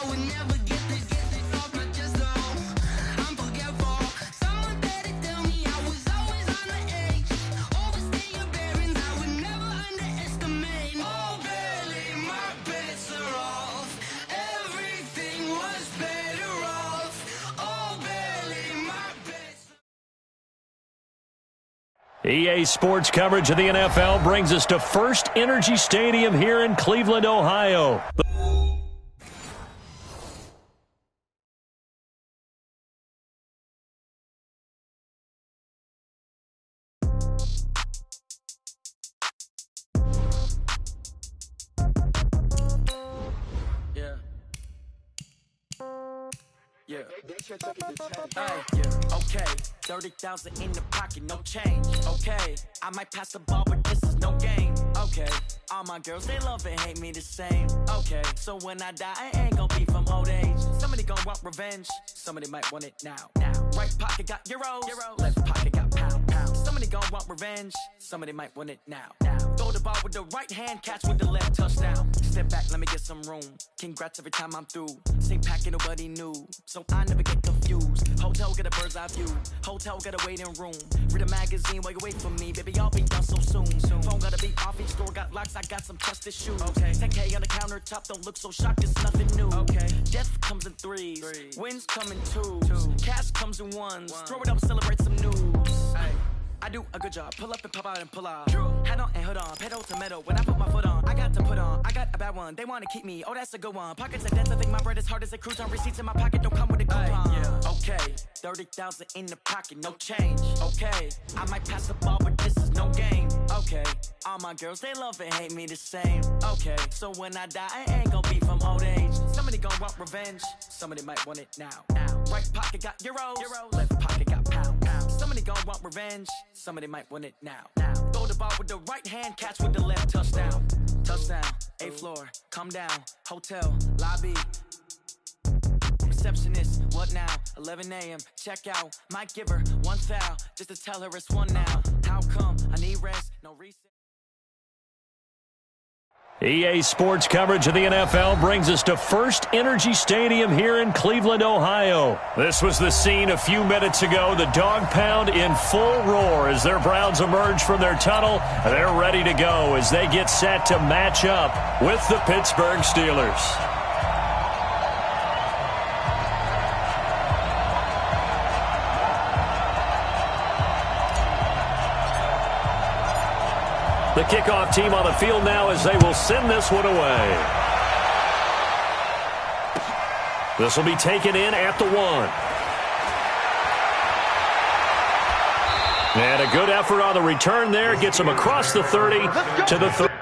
I would never get this off my chest, though. I'm forgetful. Someone better tell me I was always on the edge. Overstay your bearings, I would never underestimate. Oh, barely, my bets are off. Everything was better off. Oh, barely, my bets. EA Sports coverage of the NFL brings us to First Energy Stadium here in Cleveland, Ohio. Yeah. Okay. 30,000 in the pocket, no change. Okay. I might pass the ball, but this is no game. Okay. All my girls, they love and hate me the same. Okay. So when I die, I ain't gonna be from old age. Somebody gonna want revenge. Somebody might want it now. Right pocket got euros. Left pocket got pound. Somebody gonna want revenge. Somebody might want it now. Throw the ball with the right hand, catch with the left, touchdown. Step back, let me get some room. Congrats every time I'm through. Same packet, nobody knew. So I never get confused. Hotel get a bird's eye view. Hotel got a waiting room. Read a magazine while you wait for me. Baby, I'll be done so soon. Phone gotta be off, each store got locks. I got some trusted shoes. Okay. 10K on the countertop, don't look so shocked, it's nothing new. Okay. Death comes in threes. Wins come in twos. Cash comes in ones. Throw it up, celebrate some news. Ay. I do a good job. Pull up and pop out and pull out. Head on and hood on. Pedal to metal. When I put my foot on, I got to put on. I got a bad one. They want to keep me. Oh, that's a good one. Pockets are dense. I think my bread is hard as a crouton. Receipts in my pocket don't come with a coupon. Okay. 30,000 in the pocket. No change. Okay. I might pass the ball, but this is no game. Okay. All my girls, they love and hate me the same. Okay. So when I die, I ain't gonna be from old age. Somebody gonna want revenge. Somebody might want it now. Right pocket got euros. Left pocket got pound. Somebody gonna want revenge. Somebody might want it now. Throw the ball with the right hand, catch with the left, touchdown. Touchdown, 8th floor, come down. Hotel, lobby. Receptionist, what now? 11 a.m., check out. Might give her one foul, just to tell her it's one now. How come? I need rest, no reset. EA Sports coverage of the NFL brings us to First Energy Stadium here in Cleveland, Ohio. This was the scene a few minutes ago. The dog pound in full roar as their Browns emerge from their tunnel. They're ready to go as they get set to match up with the Pittsburgh Steelers. The kickoff team on the field now as they will send this one away. This will be taken in at the 1. And a good effort on the return there. Gets them across the 30 to the 30.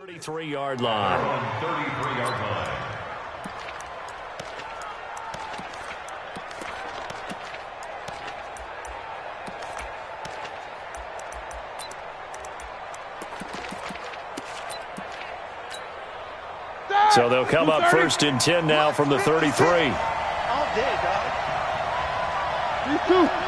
33-yard line. 33-yard line. So they'll come up 1st and 10 now from the 33. All day, dog. 3-2.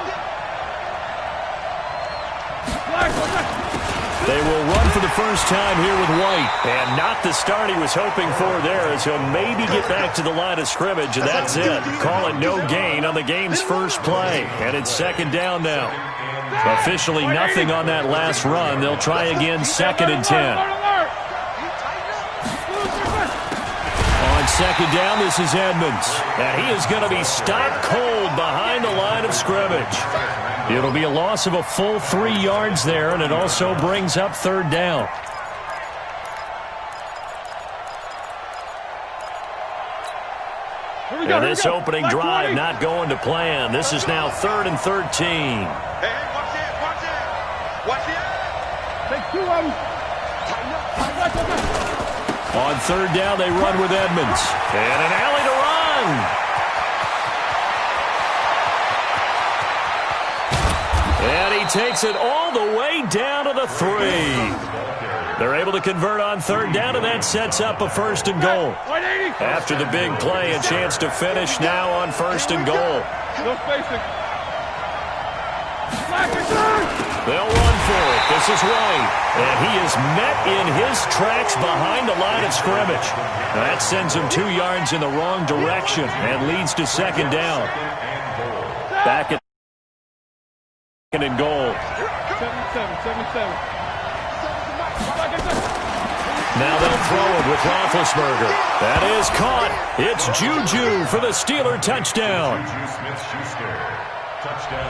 They will run for the first time here with White. And not the start he was hoping for there, as he'll maybe get back to the line of scrimmage, and that's it. Call it no gain on the game's first play. And it's 2nd down now. Officially nothing on that last run. They'll try again 2nd and 10. On 2nd down, this is Edmonds. And he is going to be stopped cold behind the line of scrimmage. It'll be a loss of a full 3 yards there, and it also brings up 3rd down. And this opening drive not going to plan. This is now 3rd and 13. Hey, watch it, watch it. Watch it. Take 2 of them. On 3rd down, they run with Edmonds. And an alley to run. And he takes it all the way down to the 3. They're able to convert on 3rd down, and that sets up a 1st and goal. After the big play, a chance to finish now on 1st and goal. No spacing. They'll run for it. This is White. And he is met in his tracks behind the line of scrimmage. That sends him 2 yards in the wrong direction and leads to 2nd down. Back at 2nd and goal. 77. Now they'll throw it with Roethlisberger. That is caught. It's Juju for the Steeler touchdown.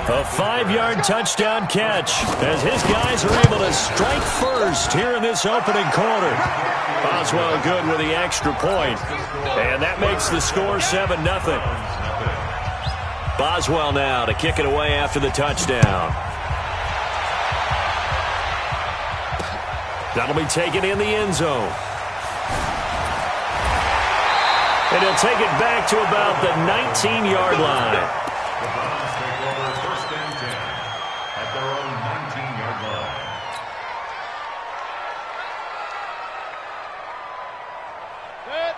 A 5-yard touchdown catch as his guys are able to strike first here in this opening quarter. Boswell good with the extra point, and that makes the score 7-0. Boswell now to kick it away after the touchdown. That'll be taken in the end zone. And he'll take it back to about the 19-yard line.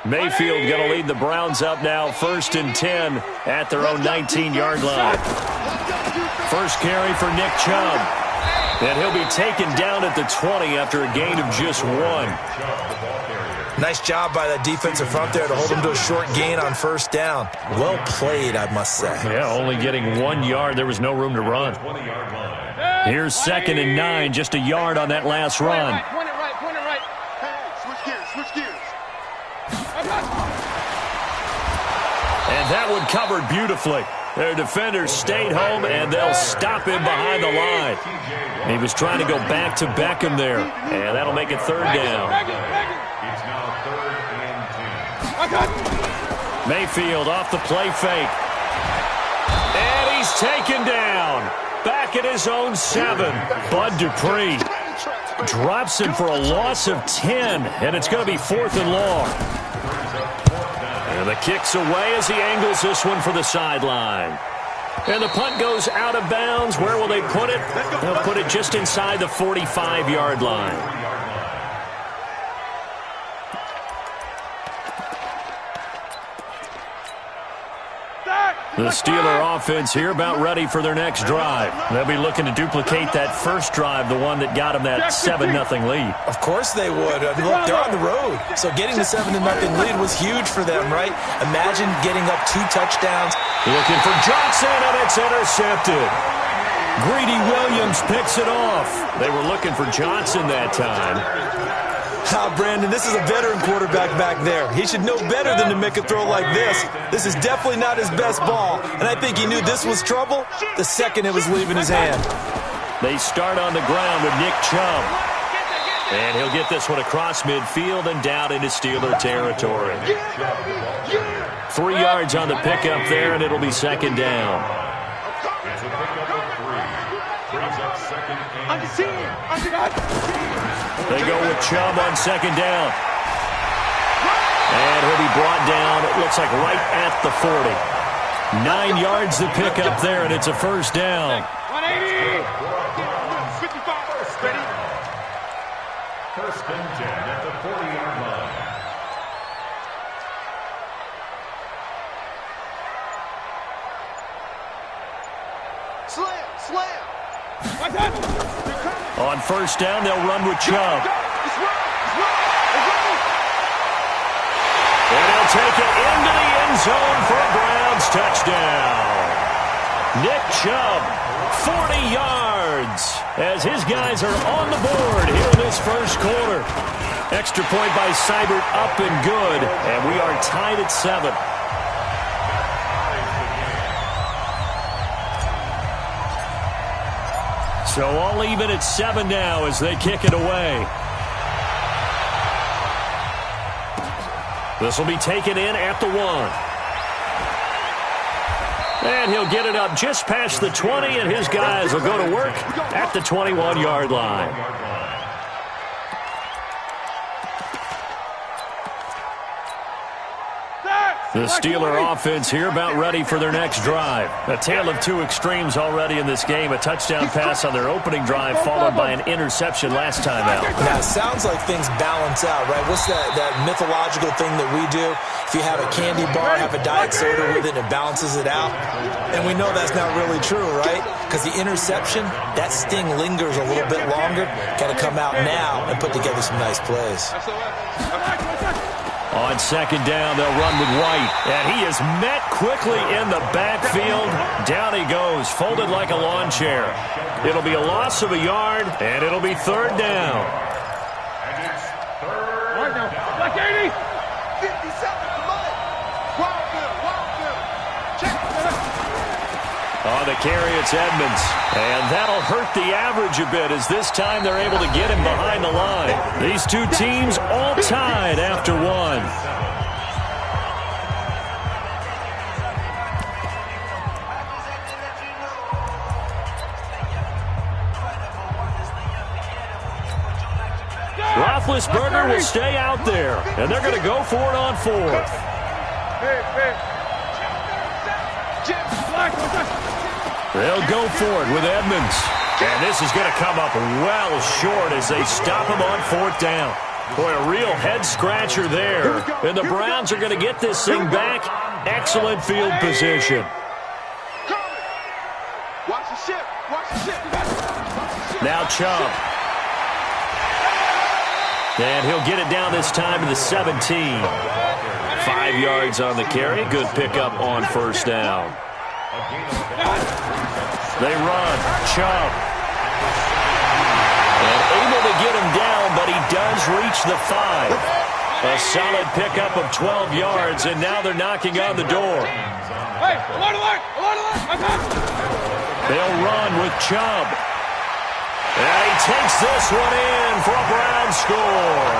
Mayfield going to lead the Browns up now 1st and 10 at their own 19-yard line. First carry for Nick Chubb. And he'll be taken down at the 20 after a gain of just 1. Nice job by that defensive front there to hold him to a short gain on 1st down. Well played, I must say. Yeah, only getting 1 yard. There was no room to run. Here's 2nd and 9, just a yard on that last run. Point it right. Hey, switch gears. And that one covered beautifully. Their defenders stayed home, and they'll stop him behind the line. He was trying to go back to Beckham there, and that'll make it 3rd down. It's now 3rd and 10. Mayfield off the play fake. And he's taken down. Back at his own 7. Bud Dupree drops him for a loss of 10, and it's going to be 4th and long. And the kick's away as he angles this one for the sideline. And the punt goes out of bounds. Where will they put it? They'll put it just inside the 45-yard line. The Steeler offense here about ready for their next drive. They'll be looking to duplicate that first drive, the one that got them that 7-0 lead. Of course they would. I mean, look, they're on the road. So getting the 7-0 lead was huge for them, right? Imagine getting up 2 touchdowns. Looking for Johnson, and it's intercepted. Greedy Williams picks it off. They were looking for Johnson that time. Brandon, this is a veteran quarterback back there. He should know better than to make a throw like this. This is definitely not his best ball, and I think he knew this was trouble the second it was leaving his hand. They start on the ground with Nick Chubb. And he'll get this one across midfield and down into Steeler territory. 3 yards on the pickup there, and it'll be 2nd down. It's a pickup of 3. Brings up 2nd and 7. They go with Chubb on second down. And he'll be brought down, it looks like right at the 40. 9 yards to pick up there, and it's a first down. 180. 55. Ready? First and 10 at the 40-yard line. Slam. On first down, they'll run with Chubb. And he'll take it into the end zone for a Browns touchdown. Nick Chubb, 40 yards, as his guys are on the board here in this first quarter. Extra point by Seibert, up and good, and we are tied at 7. So all even at 7 now as they kick it away. This will be taken in at the 1. And he'll get it up just past the 20, and his guys will go to work at the 21-yard line. The Steeler offense here about ready for their next drive. A tale of two extremes already in this game. A touchdown pass on their opening drive followed by an interception last time out. Now, it sounds like things balance out, right? What's that mythological thing that we do? If you have a candy bar, have a diet soda with it, it balances it out. And we know that's not really true, right? Because the interception, that sting lingers a little bit longer. Got to come out now and put together some nice plays. On second down, they'll run with White. And he is met quickly in the backfield. Down he goes, folded like a lawn chair. It'll be a loss of a yard, and it'll be third down. And it's third down. Black 80. 57. Come on. Wild bill. Check. On the carry, it's Edmonds. And that'll hurt the average a bit as this time they're able to get him behind the line. These two teams all tied after 1. Roethlisberger will stay out there, and they're going to go for it on 4th. They'll go for it with Edmonds. And this is going to come up well short as they stop him on 4th down. Boy, a real head-scratcher there. And the Browns are going to get this thing back. Excellent field position. Watch the ship. Now Chubb. And he'll get it down this time to the 17. 5 yards on the carry. Good pickup on first down. They run. Chubb. And able to get him down, but he does reach the 5. A solid pickup of 12 yards, and now they're knocking on the door. Hey, alert! They'll run with Chubb. And he takes this one in for a Browns score.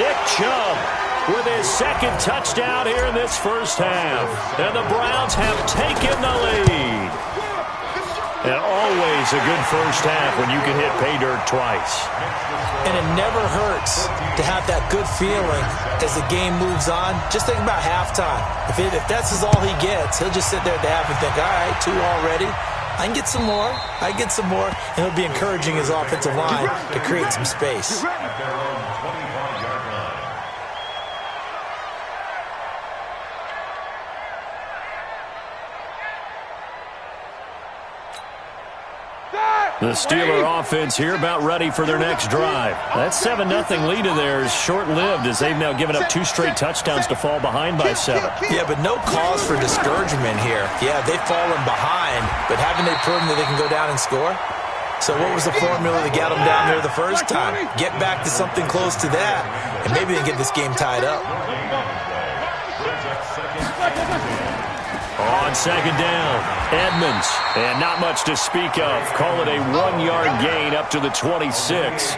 Nick Chubb with his second touchdown here in this first half. And the Browns have taken the lead. And always a good first half when you can hit pay dirt twice. And it never hurts to have that good feeling as the game moves on. Just think about halftime. If that's all he gets, he'll just sit there at the half and think, all right, 2 already. I can get some more. And he'll be encouraging his offensive line to create some space. The Steeler offense here about ready for their next drive. That 7-0 lead of theirs short-lived as they've now given up 2 straight touchdowns to fall behind by 7. Yeah, but no cause for discouragement here. Yeah, they've fallen behind, but haven't they proven that they can go down and score? So what was the formula that got them down there the first time? Get back to something close to that, and maybe they can get this game tied up. On second down, Edmonds. And not much to speak of. Call it a 1-yard gain up to the 26.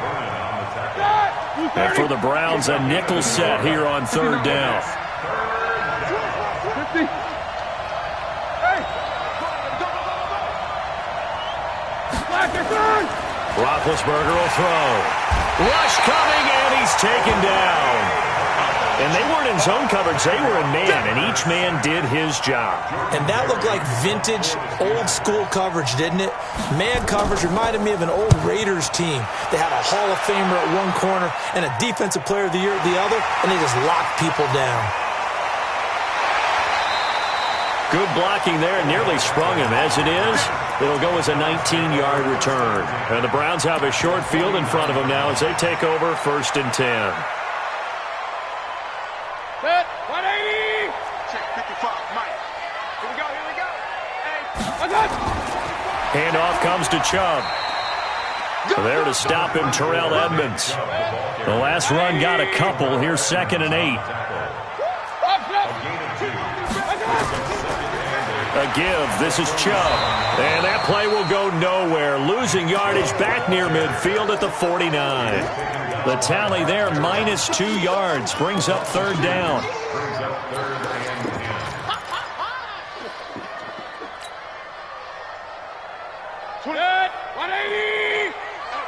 And for the Browns, a nickel set here on third down. Roethlisberger will throw. Rush coming, and he's taken down. And they weren't in zone coverage. They were in man, and each man did his job. And that looked like vintage, old-school coverage, didn't it? Man coverage reminded me of an old Raiders team. They had a Hall of Famer at one corner and a Defensive Player of the Year at the other, and they just locked people down. Good blocking there, nearly sprung him. As it is, it'll go as a 19-yard return. And the Browns have a short field in front of them now as they take over 1st and 10. Set, 180. Check 55, Mike. Here we go. Hey, Handoff comes to Chubb. There to stop him, Terrell Edmonds. The last run got a couple. Here's 2nd and 8. A give. This is Chubb. And that play will go nowhere. Losing yardage back near midfield at the 49. The tally there, minus 2 yards. Brings up 3rd down. Good. 180.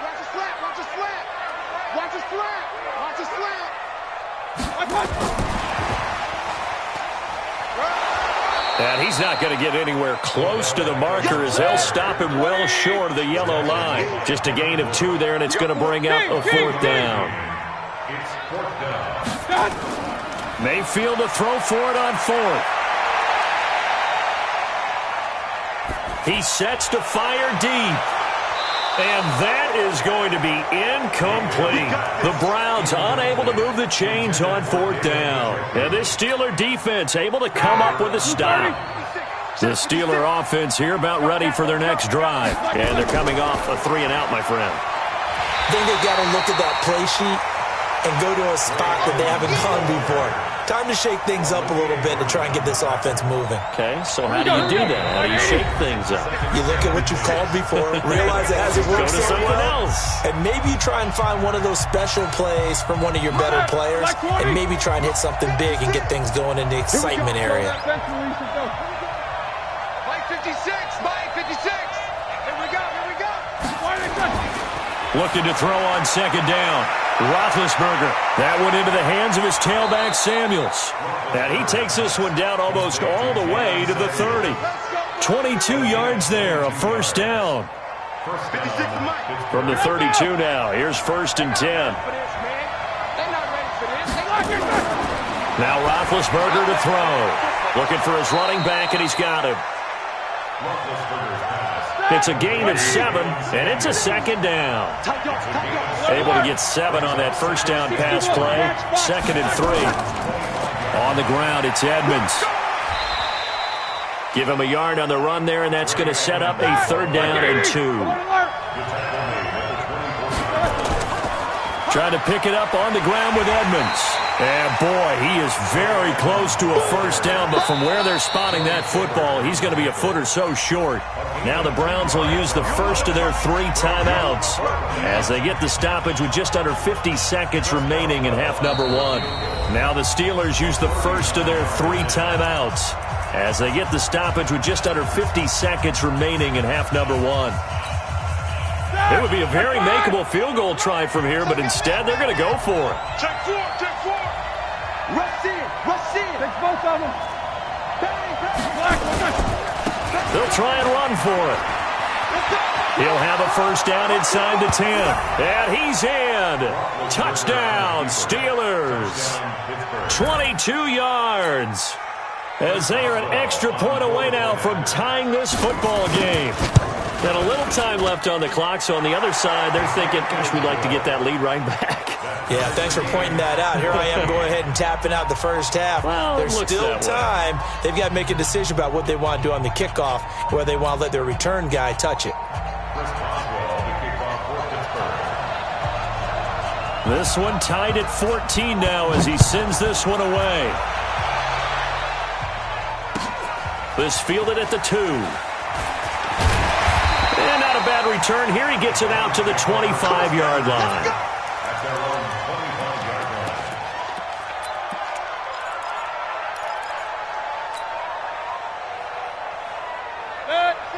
Watch the slant. Watch the slant. Watch the slant. Watch the slant. And he's not going to get anywhere close to the marker as they'll stop him well short of the yellow line. Just a gain of 2 there, and it's going to bring up a 4th down. It's 4th down. Mayfield to throw for it on 4th. He sets to fire deep. And that is going to be incomplete. The Browns unable to move the chains on 4th down. And this Steeler defense able to come up with a stop. The Steeler offense here about ready for their next drive. And they're coming off a 3-and-out, my friend. I think they've got to look at that play sheet and go to a spot that they haven't gone before. Time to shake things up a little bit to try and get this offense moving. Okay, so how do you do that? How do you shake things up? You look at what you called before, realize it hasn't worked Go to so someone well, else. and maybe you try and find one of those special plays from one of your better players, and maybe try and hit something big and get things going in the excitement area. Mike 56. Mike 56. Here we go. Looking to throw on 2nd down. Roethlisberger. That one into the hands of his tailback, Samuels. And he takes this one down almost all the way to the 30. 22 yards there, a 1st down. 56 Mike. From the 32 now. Here's 1st and 10. Now Roethlisberger to throw. Looking for his running back, and he's got him. It's a gain of 7, and it's a 2nd down. Able to get 7 on that 1st down pass play. 2nd and 3. On the ground, it's Edmonds. Give him a yard on the run there, and that's going to set up a 3rd down and 2. Trying to pick it up on the ground with Edmonds. And boy, he is very close to a 1st down, but from where they're spotting that football, he's going to be a foot or so short. Now the Browns will use the first of their 3 timeouts as they get the stoppage with just under 50 seconds remaining in half number 1. Now the Steelers use the first of their 3 timeouts as they get the stoppage with just under 50 seconds remaining in half number 1. It would be a very makeable field goal try from here, but instead they're going to go for it. Check 4. Rush in. Take both of them. They'll try and run for it. He'll have a 1st down inside the 10. And he's in. Touchdown, Steelers. 22 yards. As they are an extra point away now from tying this football game. Got a little time left on the clock, so on the other side, they're thinking, gosh, we'd like to get that lead right back. Yeah, thanks for pointing that out. Here I am going ahead and tapping out the 1st half. Well, There's still time. They've got to make a decision about what they want to do on the kickoff, whether they want to let their return guy touch it. This one tied at 14 now as he sends this one away. This fielded at the 2. And not a bad return here. He gets it out to the 25-yard line. At their own 25-yard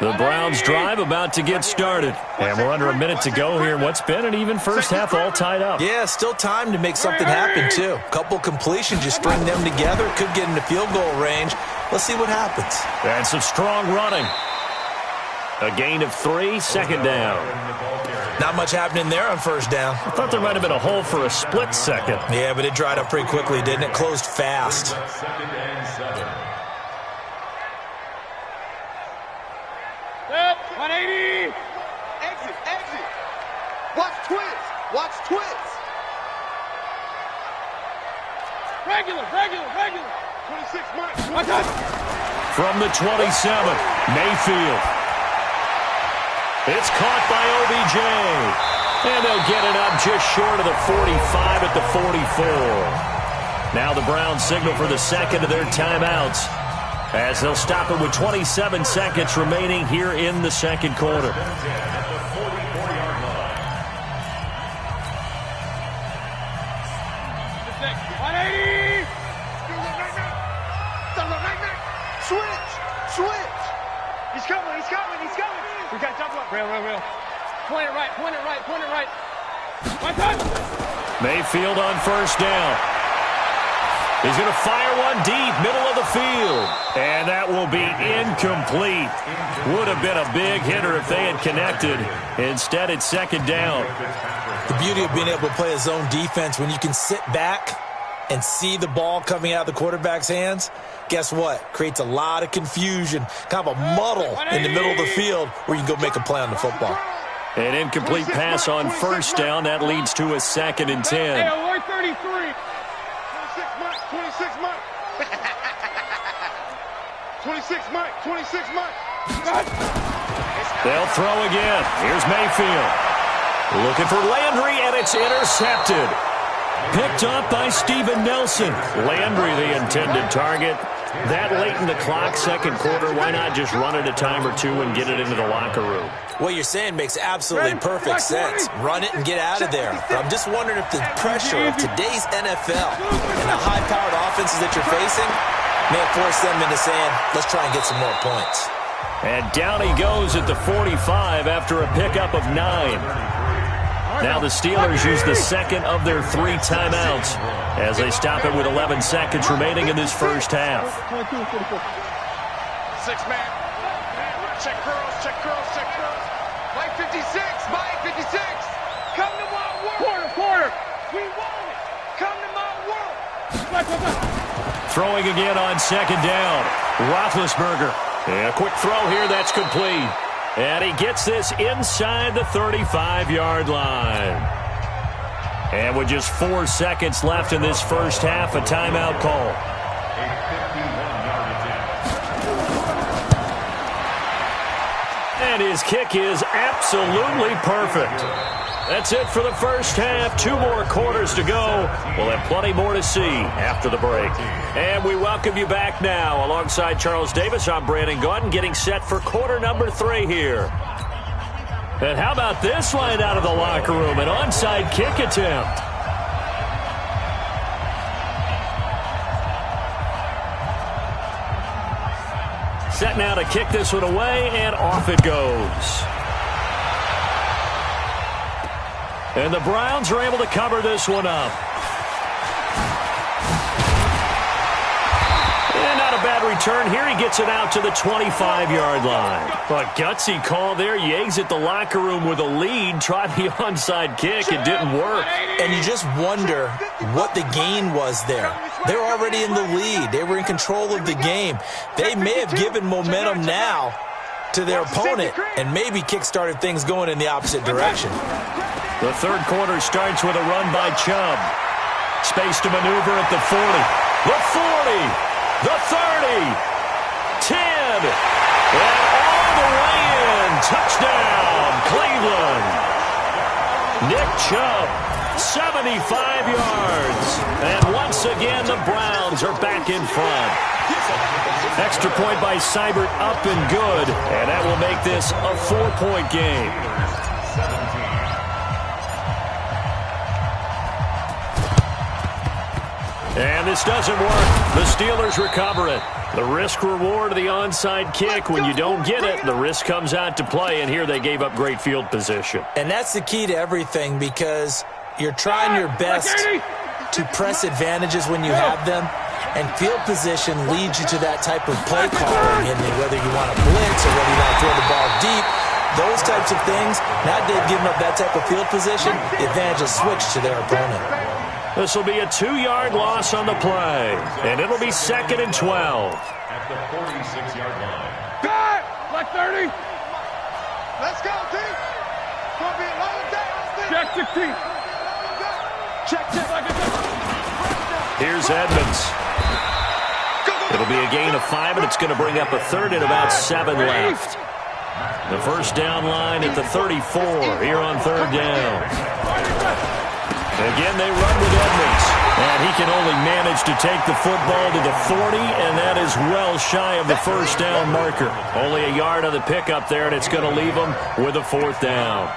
line. The Browns drive about to get started. And we're under a minute to go here in what's been an even first half, all tied up. Yeah, still time to make something happen, too. Couple completions, just string them together. Could get into field goal range. Let's see what happens. And some strong running. A gain of 3, second down. Not much happening there on first down. I thought there might have been a hole for a split second. Yeah, but it dried up pretty quickly, didn't it? Closed fast. 180! Exit, exit! Watch twins! Watch twins! Regular! 26 miles! From the 27, Mayfield. It's caught by OBJ. And they'll get it up just short of the 45 at the 44. Now the Browns signal for the second of their timeouts, as they'll stop it with 27 seconds remaining here in the second quarter. Switch! He's coming! We got double up. Real. Point it right. My time! Mayfield on first down. He's going to fire one deep, middle of the field. And that will be incomplete. Would have been a big hitter if they had connected. Instead, it's second down. The beauty of being able to play a zone defense when you can sit back and see the ball coming out of the quarterback's hands, guess what? Creates a lot of confusion, kind of a muddle in the middle of the field where you can go make a play on the football. An incomplete pass on first down. That leads to a second and 10. Hey, alert 33. 26 Mike. They'll throw again. Here's Mayfield. Looking for Landry, and it's intercepted. Picked up by Steven Nelson. Landry, the intended target. That late in the clock, second quarter, why not just run it a time or two and get it into the locker room? What you're saying makes absolutely perfect sense. Run it and get out of there. But I'm just wondering if the pressure of today's NFL and the high-powered offenses that you're facing may have forced them into saying, let's try and get some more points. And down he goes at the 45 after a pickup of 9. Now the Steelers use the second of their 3 timeouts as they stop it with 11 seconds remaining in this first half. 6-man. Check girls. Mike 56. Come to my world. Quarter. We want it. Come to my world. Throwing again on second down. Roethlisberger. And a quick throw here, that's complete. And he gets this inside the 35-yard line. And with just 4 seconds left in this first half, a timeout call. And his kick is absolutely perfect. That's it for the first half. 2 more quarters to go. We'll have plenty more to see after the break. And we welcome you back now. Alongside Charles Davis, I'm Brandon Gaudin, getting set for quarter number 3 here. And how about this line out of the locker room? An onside kick attempt. Set now to kick this one away, and off it goes. And the Browns are able to cover this one up. And not a bad return here. He gets it out to the 25-yard line. A gutsy call there. You exit the locker room with a lead. Tried the onside kick. It didn't work. And you just wonder what the gain was there. They're already in the lead. They were in control of the game. They may have given momentum now to their opponent and maybe kick-started things going in the opposite direction. The third quarter starts with a run by Chubb. Space to maneuver at the 40. The 40. The 30. 10. And all the way in. Touchdown, Cleveland. Nick Chubb, 75 yards. And once again, the Browns are back in front. Extra point by Seibert, up and good. And that will make this a 4-point game. And this doesn't work. The Steelers recover it. The risk-reward of the onside kick, when you don't get it, the risk comes out to play, and here they gave up great field position. And that's the key to everything, because you're trying your best to press advantages when you have them, and field position leads you to that type of play calling, and whether you want to blitz or whether you want to throw the ball deep, those types of things, now that they've given up that type of field position, the advantage is switched to their opponent. This will be a 2-yard loss on the play, and it'll be 2nd and 12. At the 46-yard line. Back! Like 30. Let's go, T. Gonna be a long day. Check 16. Check. Here's Edmonds. It'll be a gain of 5, and it's going to bring up a 3rd and about 7 left. The first down line at the 34 here on 3rd down. Again, they run with Edmonds, and he can only manage to take the football to the 40, and that is well shy of the first down marker. Only a yard on the pickup there, and it's going to leave them with a 4th down.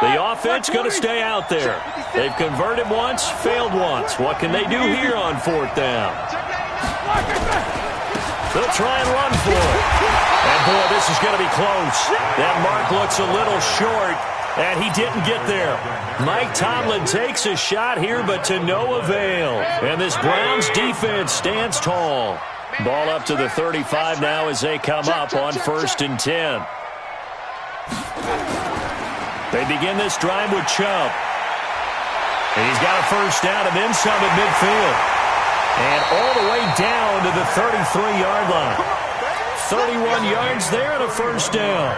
The offense going to stay out there. They've converted once, failed once. What can they do here on 4th down? They'll try and run for it. And, boy, this is going to be close. That mark looks a little short, and he didn't get there. Mike Tomlin takes a shot here, but to no avail. And this Browns defense stands tall. Ball up to the 35 now as they come up on 1st and 10. They begin this drive with Chubb. And he's got a first down and then some at midfield. And all the way down to the 33-yard line. 31 yards there and a first down.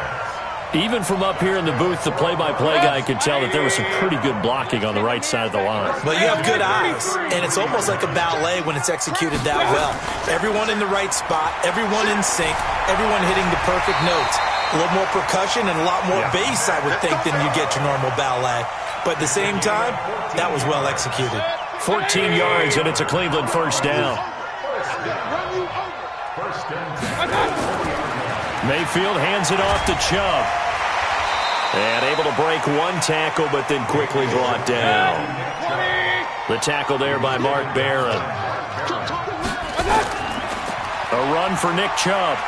Even from up here in the booth, the play-by-play guy could tell that there was some pretty good blocking on the right side of the line. Well, you have good eyes, and it's almost like a ballet when it's executed that well. Everyone in the right spot, everyone in sync, everyone hitting the perfect notes. A little more percussion and a lot more bass, I would think, than you get your normal ballet. But at the same time, that was well executed. 14 yards, and it's a Cleveland first down. Mayfield hands it off to Chubb. And able to break one tackle, but then quickly brought down. The tackle there by Mark Barron. A run for Nick Chubb.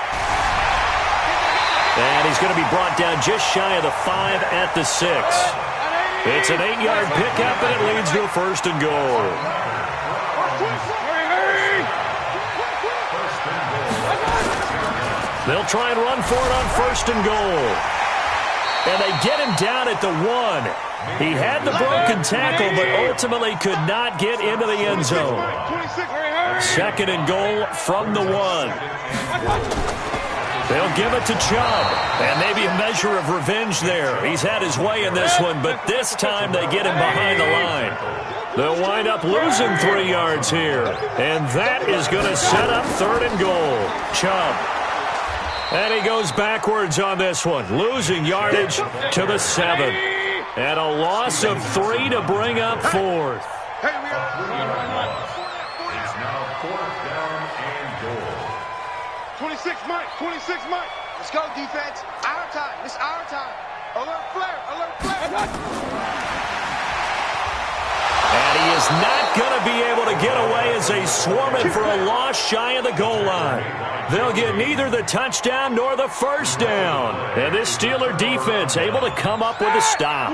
And he's going to be brought down just shy of the 5 at the 6. It's an 8-yard pickup, and it leads to a 1st and goal. They'll try and run for it on 1st and goal. And they get him down at the 1. He had the broken tackle, but ultimately could not get into the end zone. 2nd and goal from the 1. They'll give it to Chubb, and maybe a measure of revenge there. He's had his way in this one, but this time they get him behind the line. They'll wind up losing 3 yards here, and that is going to set up 3rd and goal. Chubb. And he goes backwards on this one, losing yardage to the 7. And a loss of 3 to bring up 4th. It's now 4th down and goal. 26 Mike, 26 Mike. Let's go, defense. Our time. It's our time. Alert flare, alert flare. And he is not going to be able to get away as they swarm it for a loss shy of the goal line. They'll get neither the touchdown nor the first down. And this Steeler defense able to come up with a stop.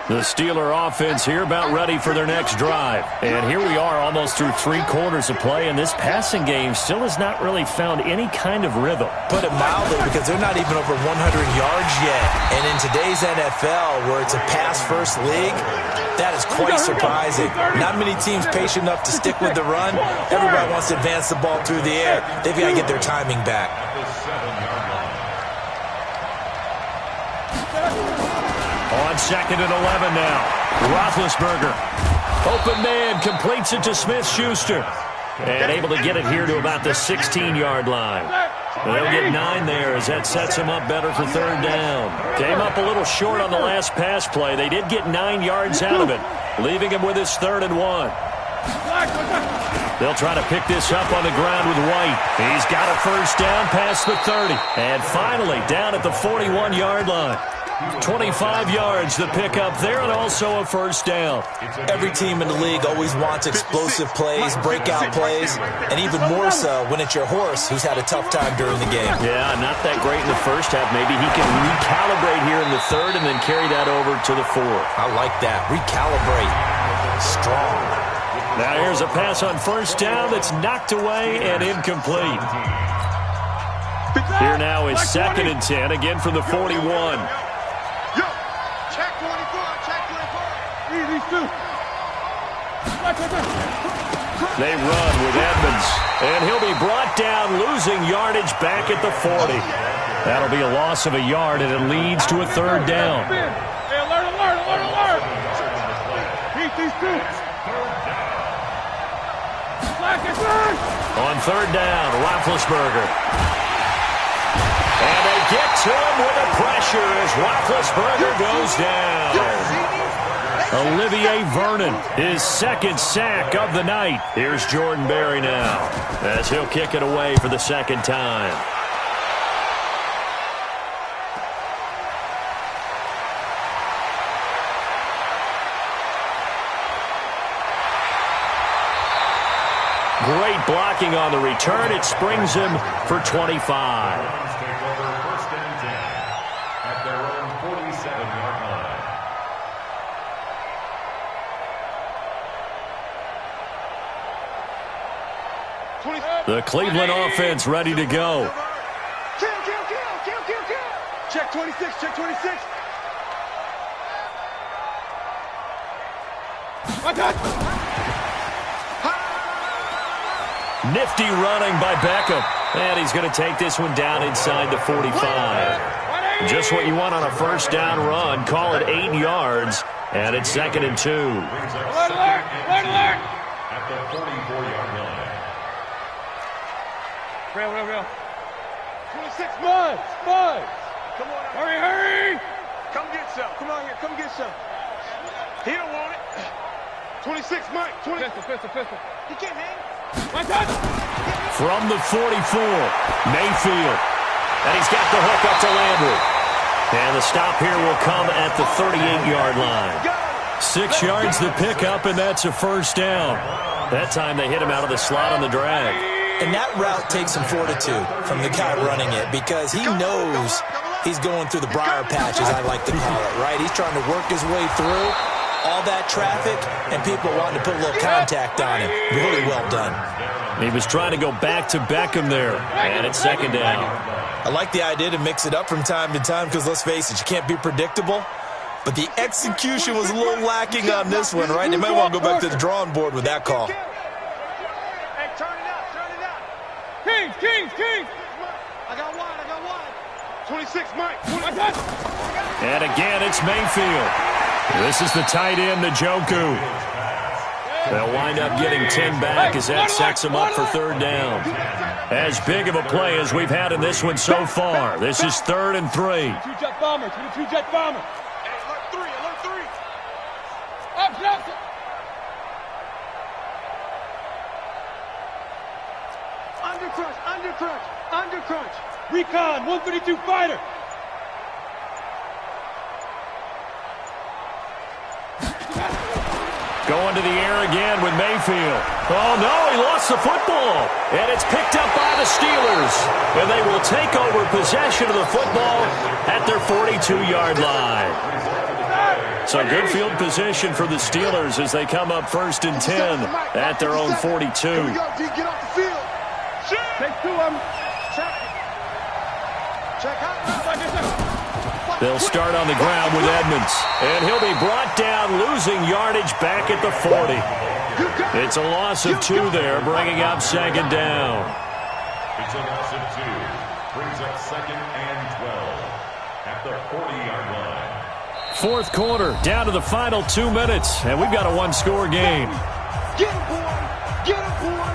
The Steeler offense here about ready for their next drive. And here we are almost through 3 quarters of play, and this passing game still has not really found any kind of rhythm. Put it mildly, because they're not even over 100 yards yet. And in today's NFL, where it's a pass-first league, that is quite surprising. Not many teams patient enough to stick with the run. Everybody wants to advance the ball through the air. They've got to get their timing back. On 2nd and 11 now. Roethlisberger. Open man, completes it to Smith-Schuster. And able to get it here to about the 16-yard line. They'll get 9 there as that sets them up better for 3rd down. Came up a little short on the last pass play. They did get 9 yards out of it, leaving him with his 3rd and 1. They'll try to pick this up on the ground with White. He's got a first down past the 30. And finally, down at the 41-yard line. 25 yards to pick up there, and also a first down. Every team in the league always wants explosive plays, breakout plays, and even more so when it's your horse who's had a tough time during the game. Yeah, not that great in the first half. Maybe he can recalibrate here in the third and then carry that over to the fourth. I like that. Recalibrate. Strong. Now here's a pass on first down that's knocked away and incomplete. Here now is 2nd and 10, again from the 41. Check 24, check 24. These two. They run with Edmonds, and he'll be brought down, losing yardage back at the 40. That'll be a loss of a yard, and it leads to a third down. Hey, alert. Beat these two. On third down, Roethlisberger. And they get to him with the pressure as Roethlisberger goes down. Olivier Vernon, his second sack of the night. Here's Jordan Berry now as he'll kick it away for the second time. Great blocking on the return. It springs him for 25. The Cleveland offense ready to go. Kill. Check 26, check 26. Nifty running by Beckham. And he's going to take this one down inside the 45. Just what you want on a first down run. Call it 8 yards. And it's 2nd and 2. Alert. At the 44-yard line. Real. 26 Buds. Come on out. Hurry. Come get some. Come on here. Come get some. He don't want it. 26 Mike. 20. Pistol. He can't hang. From the 44, Mayfield. And he's got the hook up to Landry. And the stop here will come at the 38-yard line. 6 yards to pick up, and that's a first down. That time they hit him out of the slot on the drag. And that route takes some fortitude from the guy running it because he knows he's going through the briar patch, as I like to call it, right? He's trying to work his way through all that traffic and people wanting to put a little contact on him. Really well done. He was trying to go back to Beckham there, and it's 2nd down. I like the idea to mix it up from time to time because, let's face it, you can't be predictable. But the execution was a little lacking on this one, right? They might want to go back to the drawing board with that call. Hey, turn it out. Kings. I got one. 26 Mike. And again, it's Mayfield. This is the tight end, Njoku. They'll wind up getting 10 back as that sets them up for third down. As big of a play as we've had in this one so far. This is 3rd and 3. 22-jet bomber. Hey, alert 3. Up, Johnson. Undercrunch. Recon, 132 fighter. Going to the air again with Mayfield. Oh, no, he lost the football. And it's picked up by the Steelers. And they will take over possession of the football at their 42-yard line. So good field position for the Steelers as they come up 1st and 10 at their own 42. Here we go, D, get off the field. Take 2 of them. Check out. They'll start on the ground with Edmonds. And he'll be brought down, losing yardage back at the 40. It's a loss of 2 there, bringing up 2nd down. It's a loss of 2. Brings up 2nd and 12 at the 40-yard line. Fourth quarter, down to the final 2 minutes, and we've got a one-score game. Get him, boy. Get him, boy.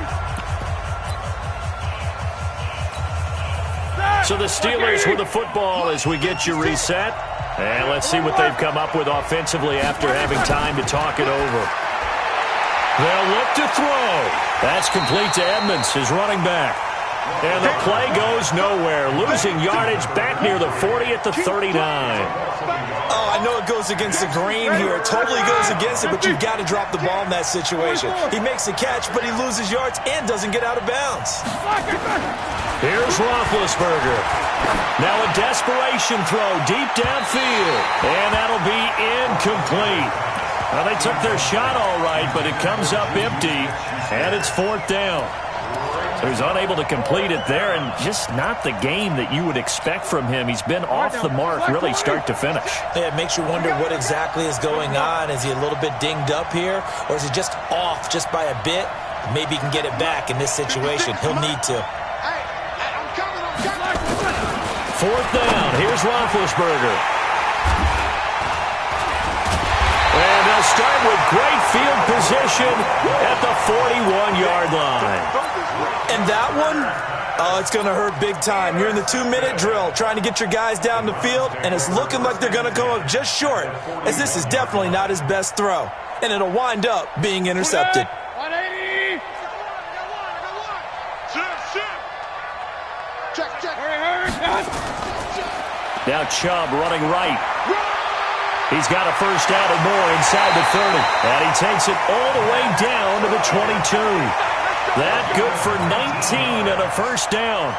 So the Steelers with the football as we get you reset. And let's see what they've come up with offensively after having time to talk it over. They'll look to throw. That's complete to Edmonds, his running back. And the play goes nowhere. Losing yardage back near the 40 at the 39. Oh, I know it goes against the grain here. It totally goes against it, but you've got to drop the ball in that situation. He makes a catch, but he loses yards and doesn't get out of bounds. Here's Roethlisberger. Now a desperation throw deep downfield. And that'll be incomplete. Well, they took their shot all right, but it comes up empty, and it's 4th down. So he's unable to complete it there, and just not the game that you would expect from him. He's been off the mark really start to finish. Yeah, it makes you wonder what exactly is going on. Is he a little bit dinged up here, or is he just off just by a bit? Maybe he can get it back in this situation. He'll need to. 4th down. Here's Roethlisberger. And they'll start with great field position at the 41-yard line. And that one, oh, it's going to hurt big time. You're in the 2-minute drill trying to get your guys down the field, and it's looking like they're going to come up just short, as this is definitely not his best throw. And it'll wind up being intercepted. 180. Check. Hurry. Now Chubb running right. He's got a first down and more inside the 30. And he takes it all the way down to the 22. That good for 19 and a first down.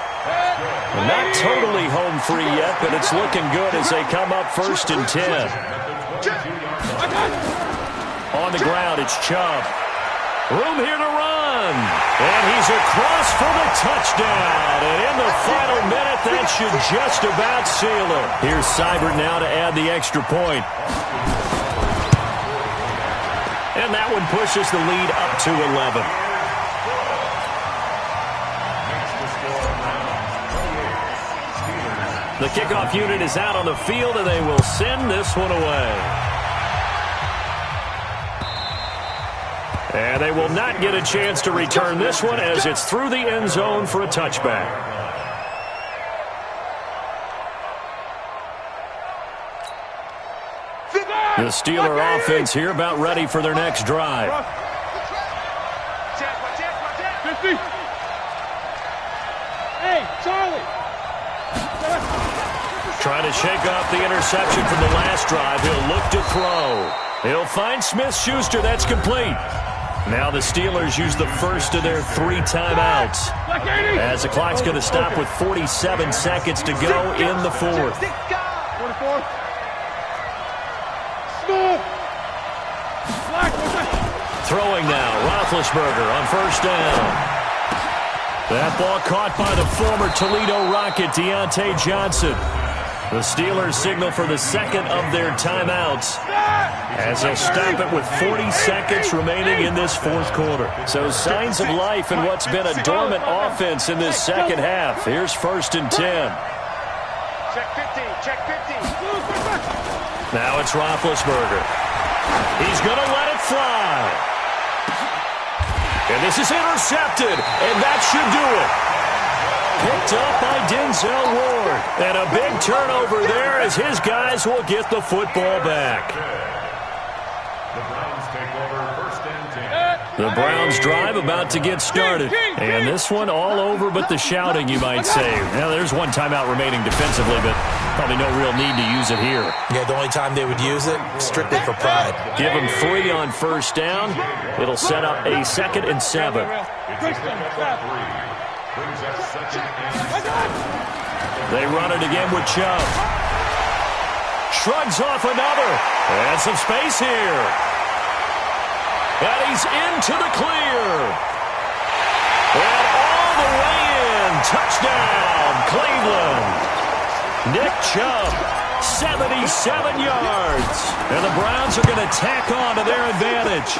Not totally home free yet, but it's looking good as they come up 1st and 10. On the ground, it's Chubb. Room here to run. And he's across for the touchdown. And in the final minute, that should just about seal it. Here's Seibert now to add the extra point. And that one pushes the lead up to 11. The kickoff unit is out on the field, and they will send this one away. And they will not get a chance to return this one as it's through the end zone for a touchback. The Steeler offense here about ready for their next drive. 50. Hey, Charlie. Trying to shake off the interception from the last drive. He'll look to throw. He'll find Smith-Schuster. That's complete. Now the Steelers use the first of their 3 timeouts, as the clock's going to stop with 47 seconds to go in the 4th. 44. Smooth. Throwing now, Roethlisberger on first down. That ball caught by the former Toledo Rocket, Deontay Johnson. The Steelers signal for the second of their timeouts, as they'll stop it with 40 seconds remaining in this 4th quarter. So signs of life in what's been a dormant offense in this second half. Here's 1st and 10. Check 50. Now it's Roethlisberger. He's going to let it fly. And this is intercepted, and that should do it. Picked up by Denzel Ward. And a big turnover there as his guys will get the football back. The Browns take over 1st and 10. The Browns drive about to get started. And this one all over but the shouting, you might say. Now, there's one timeout remaining defensively, but probably no real need to use it here. Yeah, the only time they would use it, strictly for pride. Give them 3 on first down. It'll set up a 2nd and 7. They run it again with Chubb. Shrugs off another. And some space here. And he's into the clear. And all the way in. Touchdown, Cleveland. Nick Chubb, 77 yards. And the Browns are going to tack on to their advantage.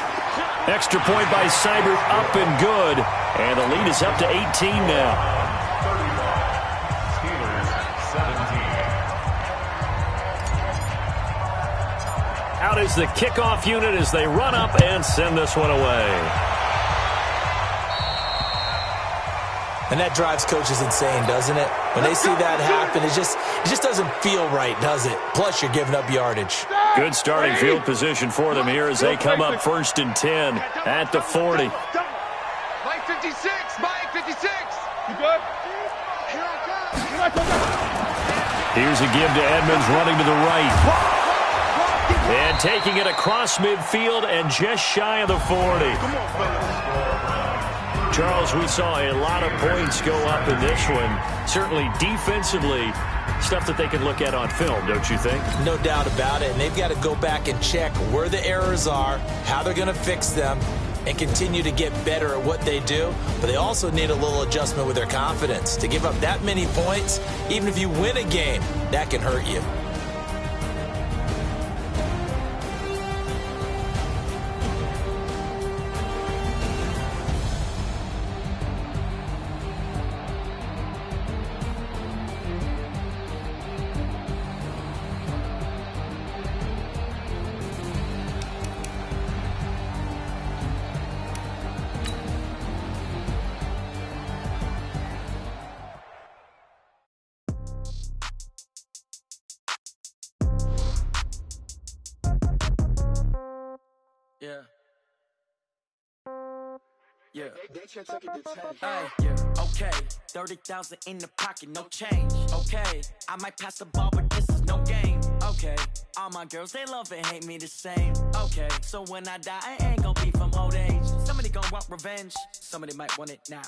Extra point by Seibert, up and good. And the lead is up to 18 now. Out is the kickoff unit as they run up and send this one away. And that drives coaches insane, doesn't it? When they see that happen, it just doesn't feel right, does it? Plus, you're giving up yardage. Good starting field position for them here as they come up 1st and 10 at the 40. Mike 56, Mike 56. You good? Here's a give to Edmonds running to the right. And taking it across midfield and just shy of the 40. Charles, we saw a lot of points go up in this one. Certainly defensively, stuff that they can look at on film, don't you think? No doubt about it. And they've got to go back and check where the errors are, how they're going to fix them, and continue to get better at what they do. But they also need a little adjustment with their confidence. To give up that many points, even if you win a game, that can hurt you. Okay, 30,000 in the pocket, no change. Okay, I might pass the ball, but this is no game. Okay, all my girls, they love and hate me the same. Okay, so when I die, I ain't gon' be from old age. Somebody gon' want revenge, somebody might want it now.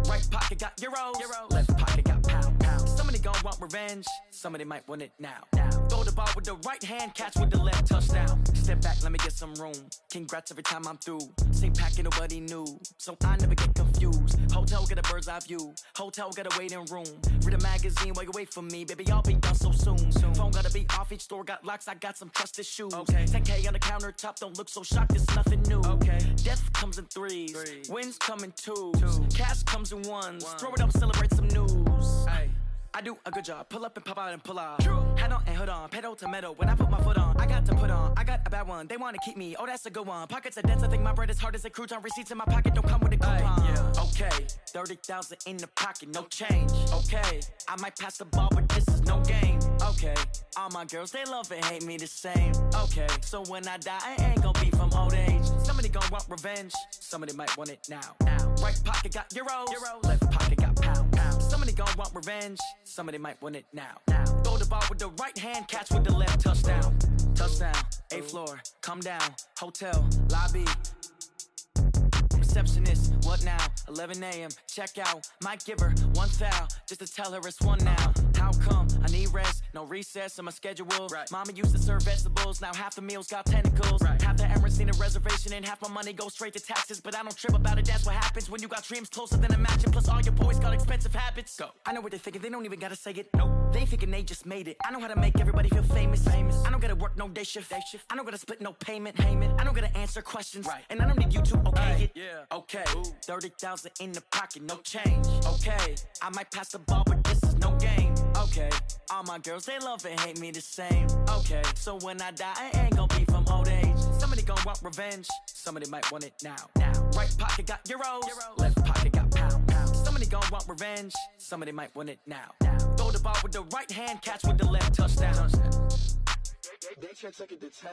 Right pocket got euros, left pocket got pound. Somebody gon' want revenge, somebody might want it now. Throw the ball with the right hand, catch with the left, touchdown. Step back, let me get some room. Congrats every time I'm through. Same packet, nobody knew, so I never get confused. Hotel get a bird's eye view. Hotel got a waiting room. Read a magazine while you wait for me, baby. I'll be done so soon. Phone gotta be off. Each store got locks. I got some trusted shoes. 10K on the countertop. Don't look so shocked. It's nothing new. Death comes in threes. Wins come in twos. Cash comes in ones. Throw it up, celebrate some news. I do a good job. Pull up and pop out and pull out. Head on and hood on. Pedal to metal. When I put my foot on, I got to put on. I got a bad one. They want to keep me. Oh, that's a good one. Pockets are dense. I think my bread is hard as a crouton. Receipts in my pocket don't come with a coupon. Okay, 30,000 in the pocket, no change. Okay, I might pass the ball, but this is no game. Okay, all my girls, they love and hate me the same. Okay, so when I die, I ain't gon' be from old age. Somebody gon' want revenge. Somebody might want it now. Right pocket got euros. Left pocket got pound. Somebody gon' want revenge. Somebody might want it now. Throw the ball with the right hand, catch with the left, touchdown. Touchdown, 8th floor, come down, hotel, lobby. Receptionist, what now? 11 a.m. Check out. Might give her one foul just to tell her it's one now. How come? I need rest, no recess in my schedule. Mama used to serve vegetables, now half the meals got tentacles. Half the errands need a reservation and half my money goes straight to taxes. But I don't trip about it, that's what happens when you got dreams closer than a match. Plus all your boys got expensive habits. Go. I know what they're thinking, they don't even gotta say it. Nope. They thinking they just made it. I know how to make everybody feel famous. I don't gotta work no day shift. I don't gotta split no payment. I don't gotta answer questions. And I don't need you to okay it. Okay, 30,000 in the pocket, no change. Okay, I might pass the ball, but this is no game. Okay, all my girls, they love and hate me the same. Okay, so when I die, I ain't gon' be from old age. Somebody gon' want revenge, somebody might want it now. Right pocket got euros, left pocket got pound. Somebody gon' want revenge, somebody might want it now. Throw the ball with the right hand, catch with the left, touchdown. They check it to 10.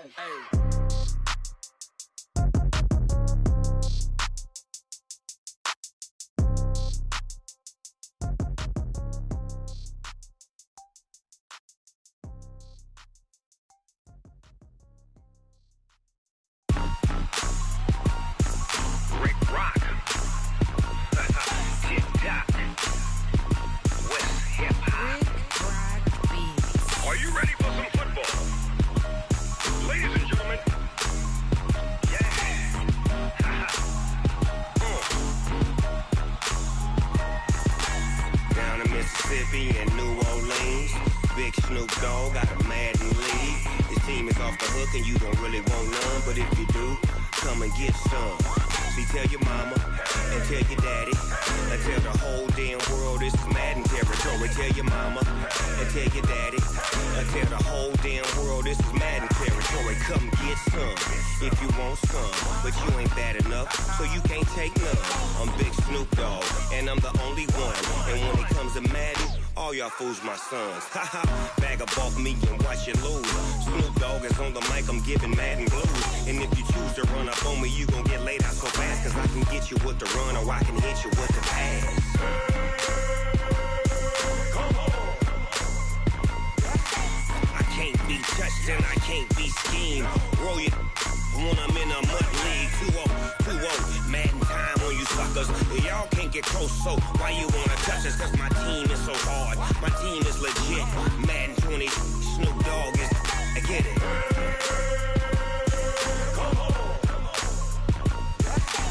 In New Orleans, Big Snoop Dogg got a Madden league. His team is off the hook and you don't really want none, but if you do, come and get some. See, tell your mama and tell your daddy and tell the whole damn world this is Madden territory. Tell your mama and tell your daddy and tell the whole damn world this is Madden territory. Come get some if you want some, but you ain't bad enough, so you can't take none. I'm Big Snoop Dogg and I'm the only one, and when it comes to Madden, All y'all fools my sons. Haha, bag up off me and watch you lose. Snoop Dogg is on the mic, I'm giving Madden blues. And if you choose to run up on me, you gon' get laid out so fast. Cause I can get you with the run or I can hit you with the pass. I can't be touched and I can't be schemed. Roll you when I'm in a mud league. 2-0, Madden time on you suckers. Y'all can't get close, so why you wanna touch us? Cause my team is so hard, my team is legit. Madden 20, Snoop Dogg is, I get it.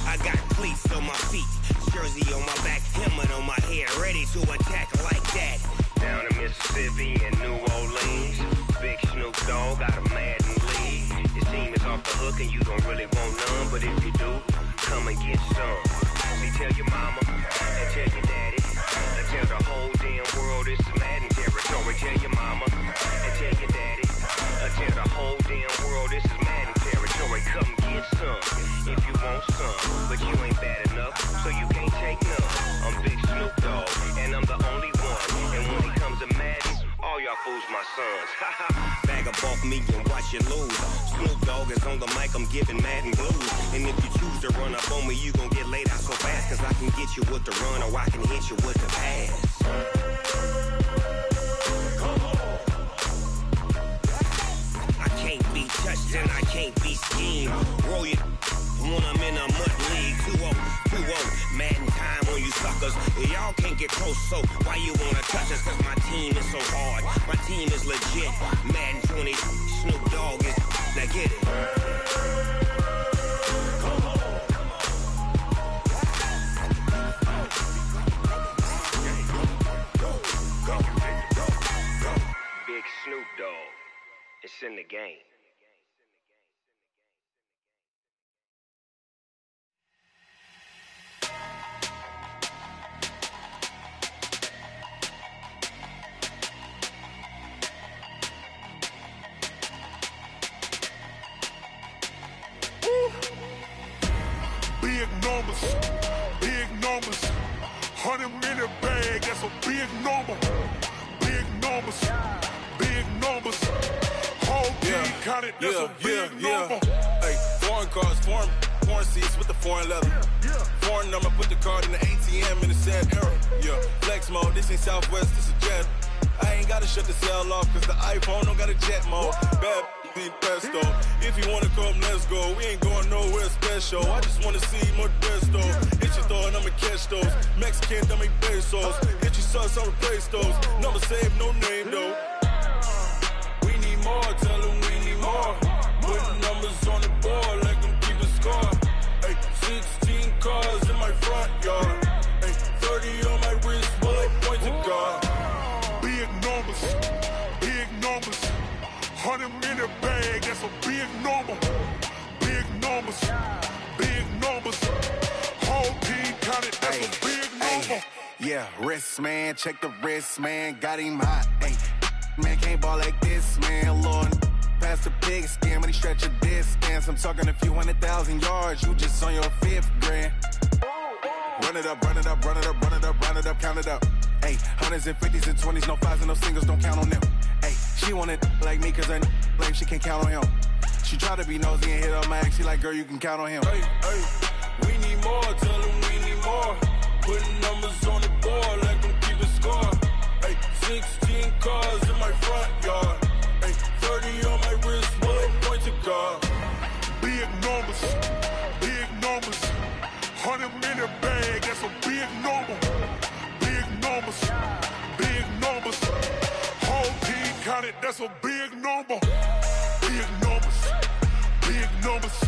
I got cleats on my feet, jersey on my back, helmet on my head, ready to attack like that. Down in Mississippi and New Orleans, big Snoop Dogg got a Madden league. Your team is off the hook and you don't really want none, but if you do, come and get some. See, tell your mama and tell your daddy, and tell the whole damn world it's Madden territory. Tell your mama and tell your daddy, and tell the whole damn world this is Madden territory. Come get some if you want some, but you ain't bad enough, so you can't take none. I'm Big Snoop Dogg, and I'm the only one. And when it comes to Madden, all y'all fools my sons. Bag up off me and watch you lose. Snoop Dogg is on the mic, I'm giving Madden blues. And if you choose to run up on me, you gon' get laid out so fast. Cause I can get you with the run or I can hit you with the pass. I can't be touched and I can't be schemed. Roll you when I'm in a mud league. 2-0, Madden time on you suckers. Y'all can't get close, so why you wanna touch us? Cause my team is so hard, my team is legit. Madden 20, Snoop Dogg is, now get it. Big Snoop Dogg, it's in the game. Big numbers, 100-minute bag, that's a big number. Big numbers, whole team counted, that's a big number. Hey, foreign cars, foreign seats with the foreign leather. Foreign number, put the card in the ATM in the sad era. Yeah, flex mode, this ain't Southwest, this is Jet. I ain't gotta shut the cell off, cause the iPhone don't got a jet mode. Bad need pesto. If you wanna come, let's go. We ain't going nowhere special. I just wanna see more Desto. Hit your throw and I'ma catch those. Mexican, dummy pesos. Hit your sauce, I'll replace those. Number saved, no name though. We need more, tell them we need more. Putting numbers on the board like I'm keeping score. Hey, 16 cars in my front yard. Hey, 30 on my wrist, bullet points of God. Big numbers, 100-minute bag, that's a big number. Big numbers, whole team counted, that's a big number. Yeah, wrist man, check the wrist man, got him hot. Ay, man can't ball like this, man. Lord, past the pig skin when he stretch a distance. I'm talking a few 100,000 yards, you just on your 5th grand. Run it up, count it up. Ay, 100s and 50s and 20s, no 5s and no singles, don't count on them. Ay, she want it like me cause her lame, she can't count on him. She try to be nosy and hit up my ex, she like, girl, you can count on him. Hey, we need more, tell them we need more. Putting numbers on the board like I'm keeping score. Hey, 16 cars in my front yard. Hey, 30 on my wrist, bullet points of God. Big numbers, 100-minute bag, that's a big number. Big numbers, whole team counted, that's a big number. Big numbers,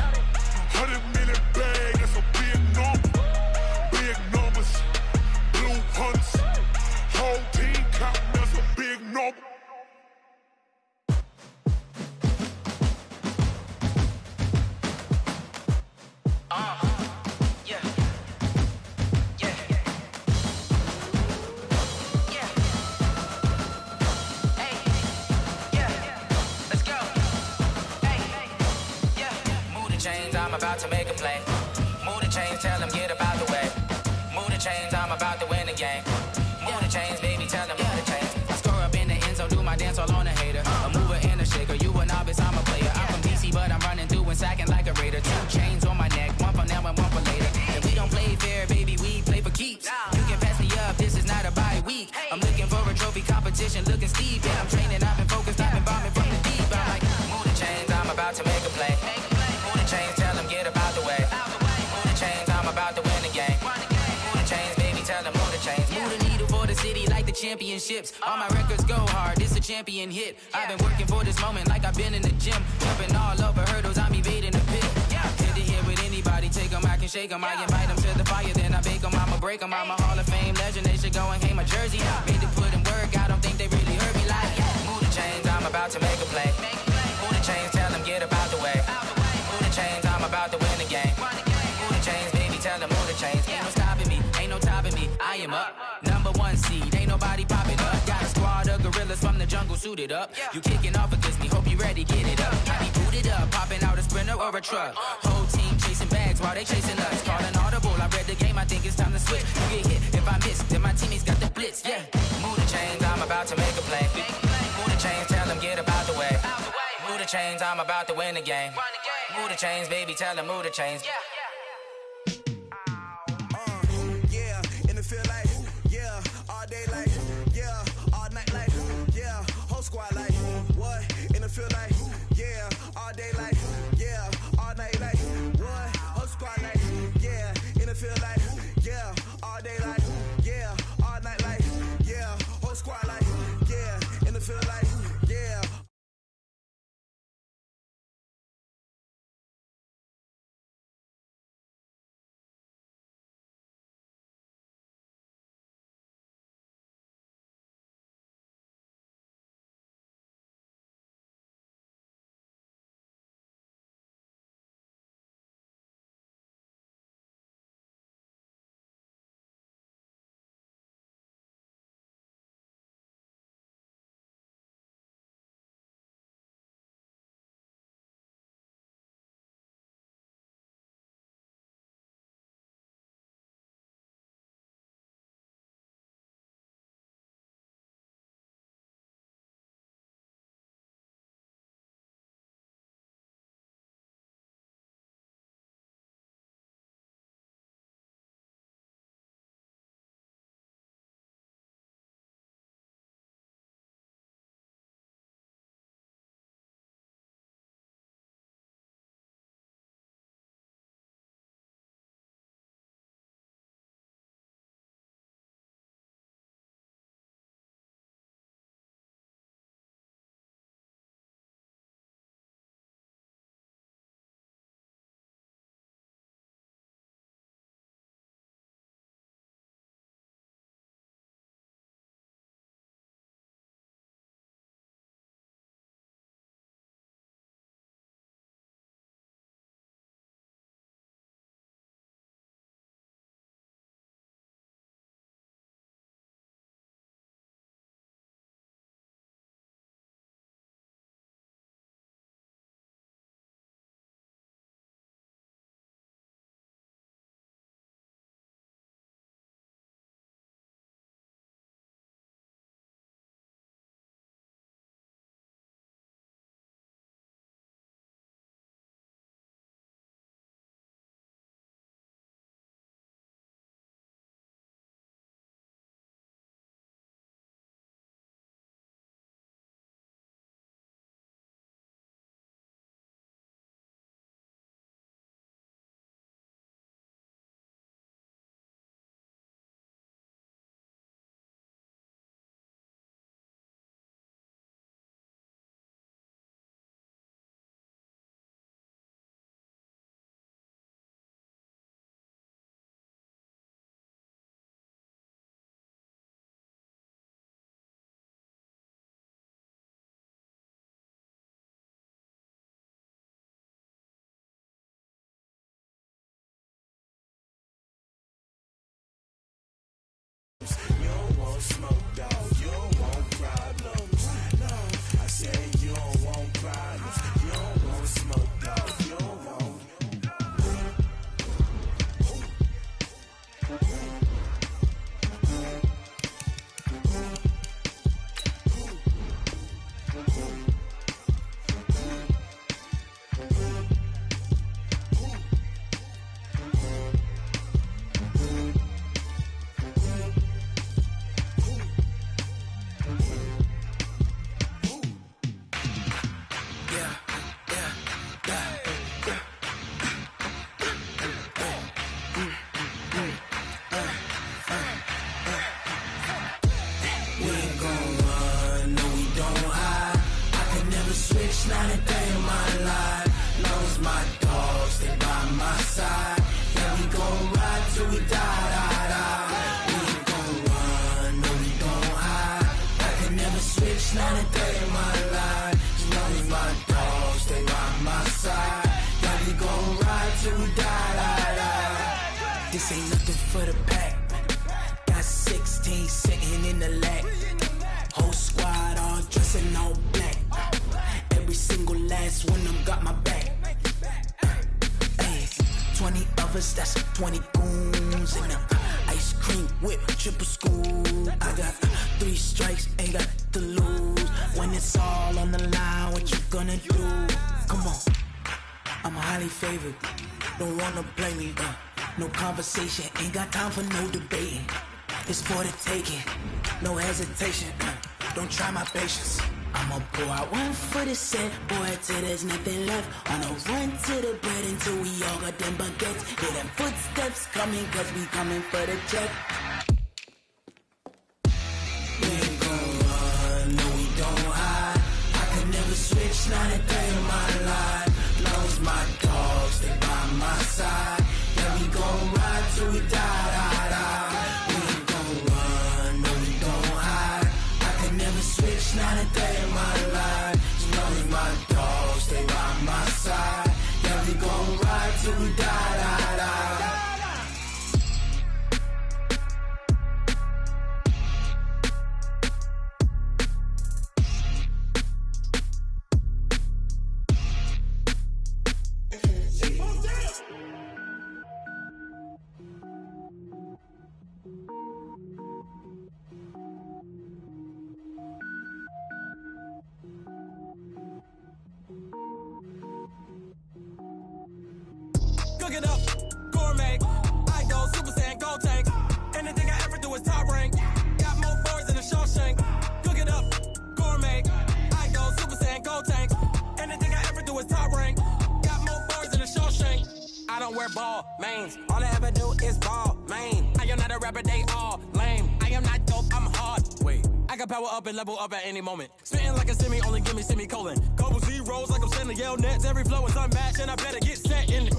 100-minute bag, that's a big number. Big numbers, blue hunts, whole team counting, that's a big number. I'm about to make a play. Move the chains, tell them get up out the way. Move the chains, I'm about to win the game. Move the chains, baby, tell them get the chains. championships. All my records go hard, it's a champion hit. I've been working for this moment like I've been in the gym. Jumping all over hurdles, I'm evading the pit. Hit it here with anybody, take them, I can shake them. I invite them to the fire, then I bake them, I'ma break them. I'm a Hall of Fame legend, they should go and hang my jersey. Made to put in work, I don't think they really heard me like, move the chains, I'm about to make a play. Move the chains, tell them get up out the way. Move the chains, I'm about to win the game. Move the chains, baby, tell them move the chains. Ain't no stopping me, ain't no topping me, I am up. #1 seed, ain't nobody popping up. Got a squad of gorillas from the jungle suited up. You kicking off against me, hope you ready, get it up. I be booted up, popping out a Sprinter or a truck. Whole team chasing bags while they chasing us. Calling audible, I read the game, I think it's time to switch. You get hit, if I miss, then my teammates got the blitz, Move the chains, I'm about to make a play. Move the chains, tell them get up out the way. Move the chains, I'm about to win the game. Move the chains, baby, tell them move the chains. In the field like, all day like, all night like, whole squad like, what? In the field like, all day like, all night like, what? Whole squad like, in the field like, all day like, all night like, whole squad like, in the field like, switch, not a day in my life. Long as my dogs stay by my side. Yeah, we gon' ride till we die, die, die. We ain't gon' run, no, we gon' hide. I can never switch, not a day in my life. As long as my dogs stay by my side. Yeah, we gon' ride till we die, die, die. This ain't nothing for the pack. Got 16 sitting in the lap. Whole squad all dressing all black. Every single last one of them got my back. Hey, 20 of us, that's 20 goons. And ice cream whip, triple school. I got 3 strikes, ain't got to lose. When it's all on the line, what you gonna do? Come on, I'm highly favored. Don't wanna blame me, no conversation, ain't got time for no debating. It's for the taking, no hesitation, don't try my patience. I'ma pour out one for the set, boy, till there's nothing left. On a run to the bread until we all got them baguettes. Hear them footsteps coming, cause we coming for the check. We ain't gon' run, no we don't hide. I can never switch, not a day in my life. Long as my dogs stay by my side. Yeah, we gon' ride till we die, die, die. We ain't gon' run, no we don't hide. I can never switch, not a day in my life. As long as my dogs stay by my side. Yeah, we gon' ride till we die, die, die. Cook it up, gourmet. I go Super Saiyan, gold tank. Anything I ever do is top rank. Got more boys than a Shawshank. Cook it up, gourmet. I go Super Saiyan, gold tank. Anything I ever do is top rank. Got more boys than a Shawshank. I don't wear ball mains. All I ever do is ball main. I am not a rapper, they all lame. I am not dope, I'm hard. Wait, I can power up and level up at any moment. Spitting like a semi, only give me semicolon. Couple zeros like I'm sending yell nets. Every flow is unmatched and I better get set in.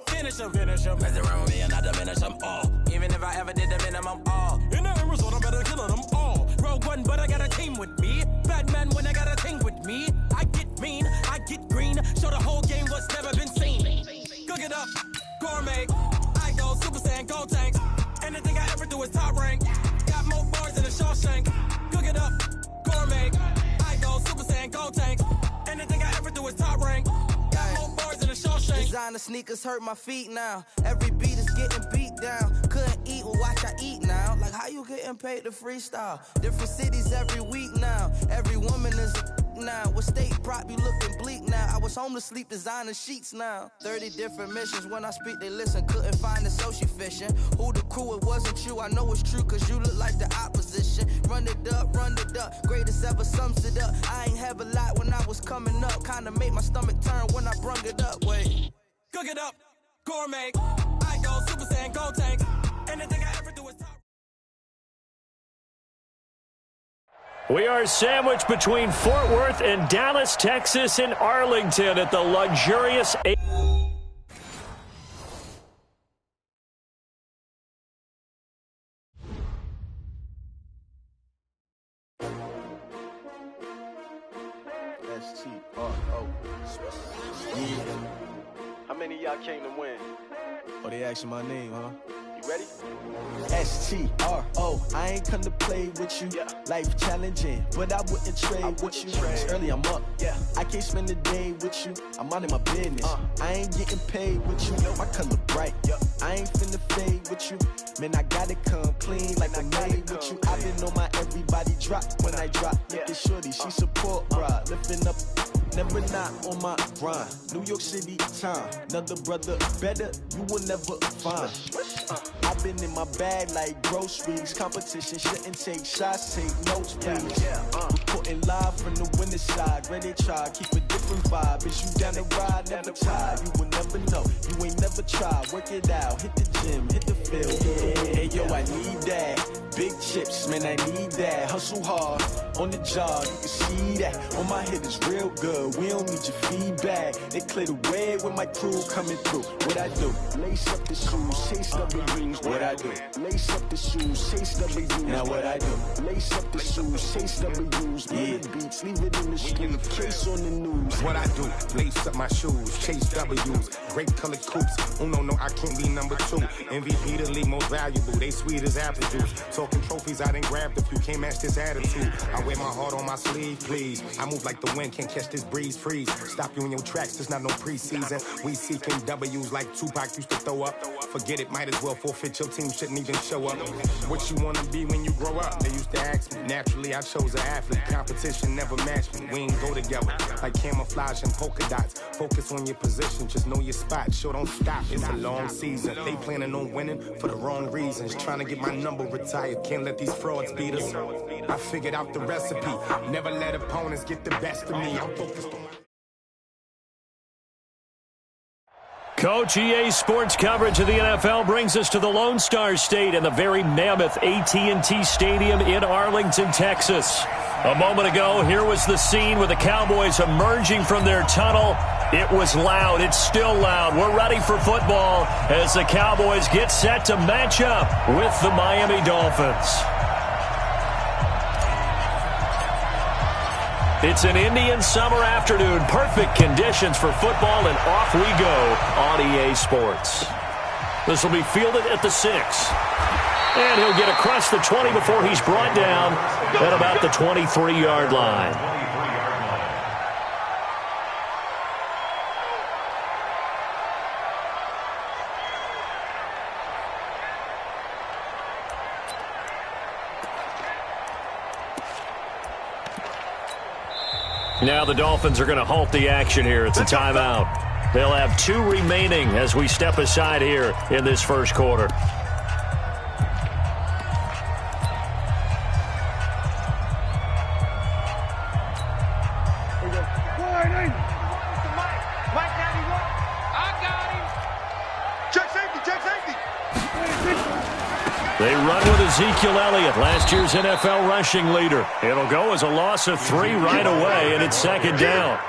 Finish them. Mess around with me and I diminish them all. Even if I ever did the minimum all. In the end result, I'm better killing them all. Rogue One, but I got a team with me. Batman when I got a team with me. I get mean, I get green. Show the whole game what's never been seen. Cook it up, gourmet. I go Super Saiyan, gold tank. Anything I ever do is top rank. Got more bars than a Shawshank. Cook it up, gourmet. I go Super Saiyan, gold tank. Anything I ever do is top rank. Got more bars than a Shawshank. Designer sneakers hurt my feet now. Every beat is getting beat down. Couldn't eat, well watch I eat now. Like how you getting paid to freestyle? Different cities every week now. Every woman is a now. With state prop, you looking bleak now. I was home to sleep, designing sheets now. 30 different missions. When I speak, they listen. Couldn't find it, so she fishing. Who the crew? It wasn't you. I know it's true, cause you look like the opposition. Run it up, greatest ever sums it up. I ain't have a lot when I was coming up. Kinda made my stomach turn when I brung it up. Wait. Cook it up, gourmet. I go Super Saiyan, gold tank. Anything I ever do is top. We are sandwiched between Fort Worth and Dallas, Texas, and Arlington at the luxurious... S-T-R-O. How many of y'all came to win? Oh, they asking my name, huh? You ready? S-T-R-O. I ain't come to play with you. Yeah. Life challenging, but I wouldn't trade with you. It's early, I'm up. Yeah. I can't spend the day with you. I'm minding my business. I ain't getting paid with you. My color bright. I ain't finna fade with you. Man, I gotta come clean like I'm made with you. I been on my everybody drop when I drop. Look at shorty, she support bra. Lifting up, never not on my grind. New York City time. Another brother better, you will never find. I've been in my bag like groceries. Competition shouldn't take shots, take notes, please. Reporting live from the winter side. Ready to try, keep a different vibe. Is you down the ride, never tired. You will never know, you ain't never tried. Work it out, hit the gym, hit the field. Hey yo, I need that. Big chips, man, I need that. Hustle hard on the job, you can see that. On my head is real good. we don't need your feedback. They clear the way when my crew coming through. What I do? Lace up the shoes, chase W's. What I do? Lace up the shoes, chase W's. Now what I do? Lace up the shoes, chase W's. Yeah, beats, leave it in the street, case on the news. What I do? Lace up my shoes, chase W's. Grape colored coops. Oh no, I can't be number 2. MVP the league most valuable. They sweet as apple juice. Talking trophies, I done grabbed a few. Can't match this attitude. I wear my heart on my sleeve, please. I move like the wind, can't catch this breeze. Freeze. Stop you in your tracks. There's not no preseason. We seeking W's like Tupac used to throw up. Forget it, might as well forfeit. Your team shouldn't even show up. What you wanna be when you grow up? They used to ask me. Naturally, I chose an athlete. Competition never matched me. We ain't go together like camouflage and polka dots. Focus on your position, just know your spot. Sure, don't stop. It's a long season. They planning on winning for the wrong reasons. Trying to get my number retired. Can't let these frauds beat us. I figured out the recipe. Never let opponents get the best of me. I'm focused on. Coach, EA Sports coverage of the NFL brings us to the Lone Star State and the very mammoth AT&T Stadium in Arlington, Texas. A moment ago, here was the scene with the Cowboys emerging from their tunnel. It was loud. It's still loud. We're ready for football as the Cowboys get set to match up with the Miami Dolphins. It's an Indian summer afternoon. Perfect conditions for football, and off we go on EA Sports. This will be fielded at the 6. And he'll get across the 20 before he's brought down at about the 23-yard line. Now the Dolphins are going to halt the action here. It's a timeout. They'll have 2 remaining as we step aside here in this first quarter. They run with Ezekiel Elliott, last year's NFL rushing leader. It'll go as a loss of 3 right away, and it's second down.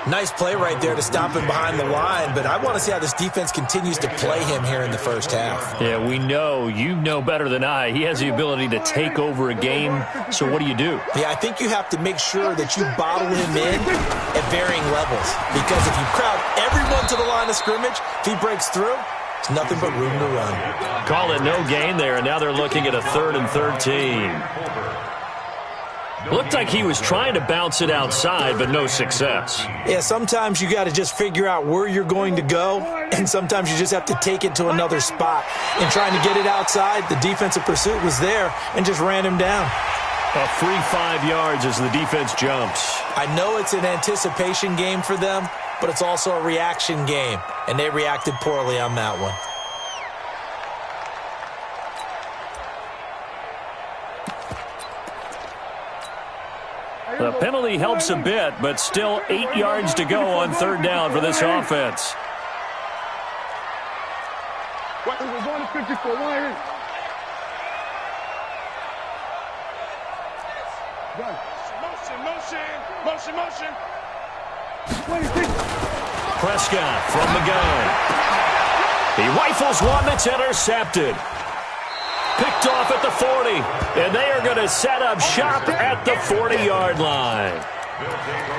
Nice play right there to stop him behind the line, but I want to see how this defense continues to play him here in the first half. Yeah, we know. You know better than I. He has the ability to take over a game, so what do you do? Yeah, I think you have to make sure that you bottle him in at varying levels, because if you crowd everyone to the line of scrimmage, if he breaks through, it's nothing but room to run. Call it no gain there, and now they're looking at a 3rd and 13. Looked like he was trying to bounce it outside, but no success. Yeah, sometimes you got to just figure out where you're going to go, and sometimes you just have to take it to another spot. And trying to get it outside, the defensive pursuit was there and just ran him down. A free 5 yards as the defense jumps. I know it's an anticipation game for them, but it's also a reaction game, and they reacted poorly on that one. The penalty helps a bit, but still 8 yards to go on 3rd down for this offense. We're going to 54. Motion. Prescott from the gun. He rifles one that's intercepted. Picked off at the 40, and they are going to set up shop at the 40-yard line.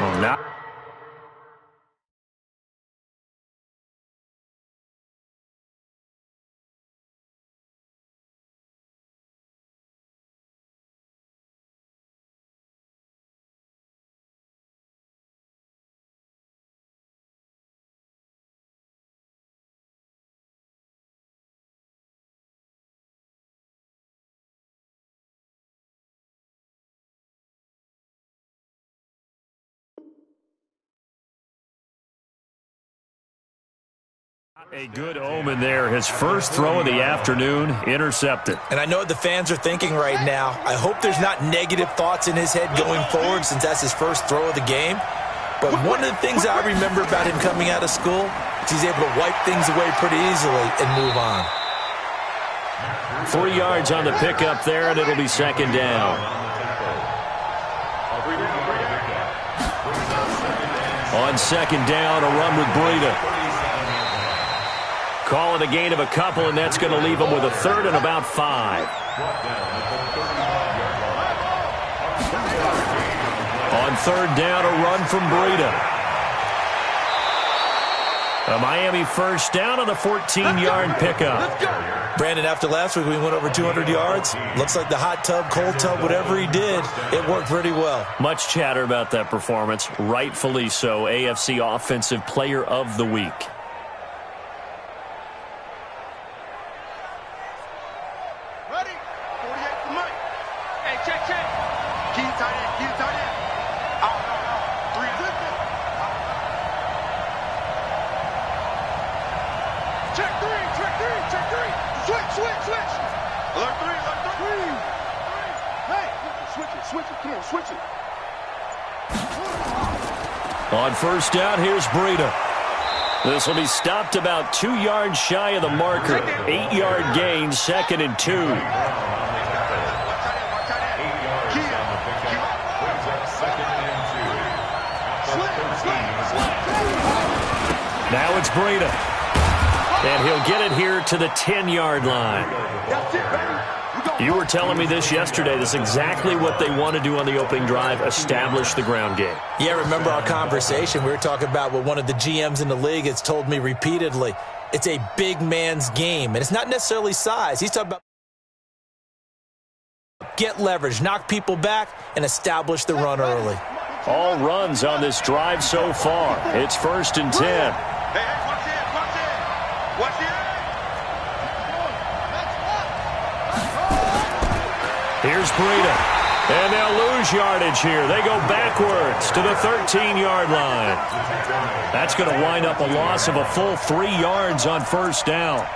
Oh, now. A good omen there. His first throw of the afternoon, intercepted. And I know what the fans are thinking right now. I hope there's not negative thoughts in his head going forward since that's his first throw of the game. But one of the things I remember about him coming out of school is he's able to wipe things away pretty easily and move on. 3 yards on the pickup there, and it'll be second down. On second down, a run with Breida. Call it a gain of a couple, and that's going to leave him with a third and about 5. On third down, a run from Breida. A Miami first down on the 14-yard pickup. Brandon, after last week, we went over 200 yards. Looks like the hot tub, cold tub, whatever he did, it worked pretty well. Much chatter about that performance. Rightfully so. AFC Offensive Player of the Week. Ready? 48 for Mike. Hey, check. Key tight end. Out. 3. Check three. Switch. Alert 3. Hey, switch it. Come on, switch it. On first down, here's Breida. This will be stopped about 2 yards shy of the marker. 8-yard gain, 2nd and 2. Now it's Breida. And he'll get it here to the 10-yard line. You were telling me this yesterday. This is exactly what they want to do on the opening drive, establish the ground game. Yeah, remember our conversation. We were talking about what one of the GMs in the league has told me repeatedly. It's a big man's game, and it's not necessarily size. He's talking about get leverage, knock people back, and establish the run early. All runs on this drive so far. It's 1st and 10. Here's Breida. And they'll lose yardage here. They go backwards to the 13-yard line. That's going to wind up a loss of a full 3 yards on first down.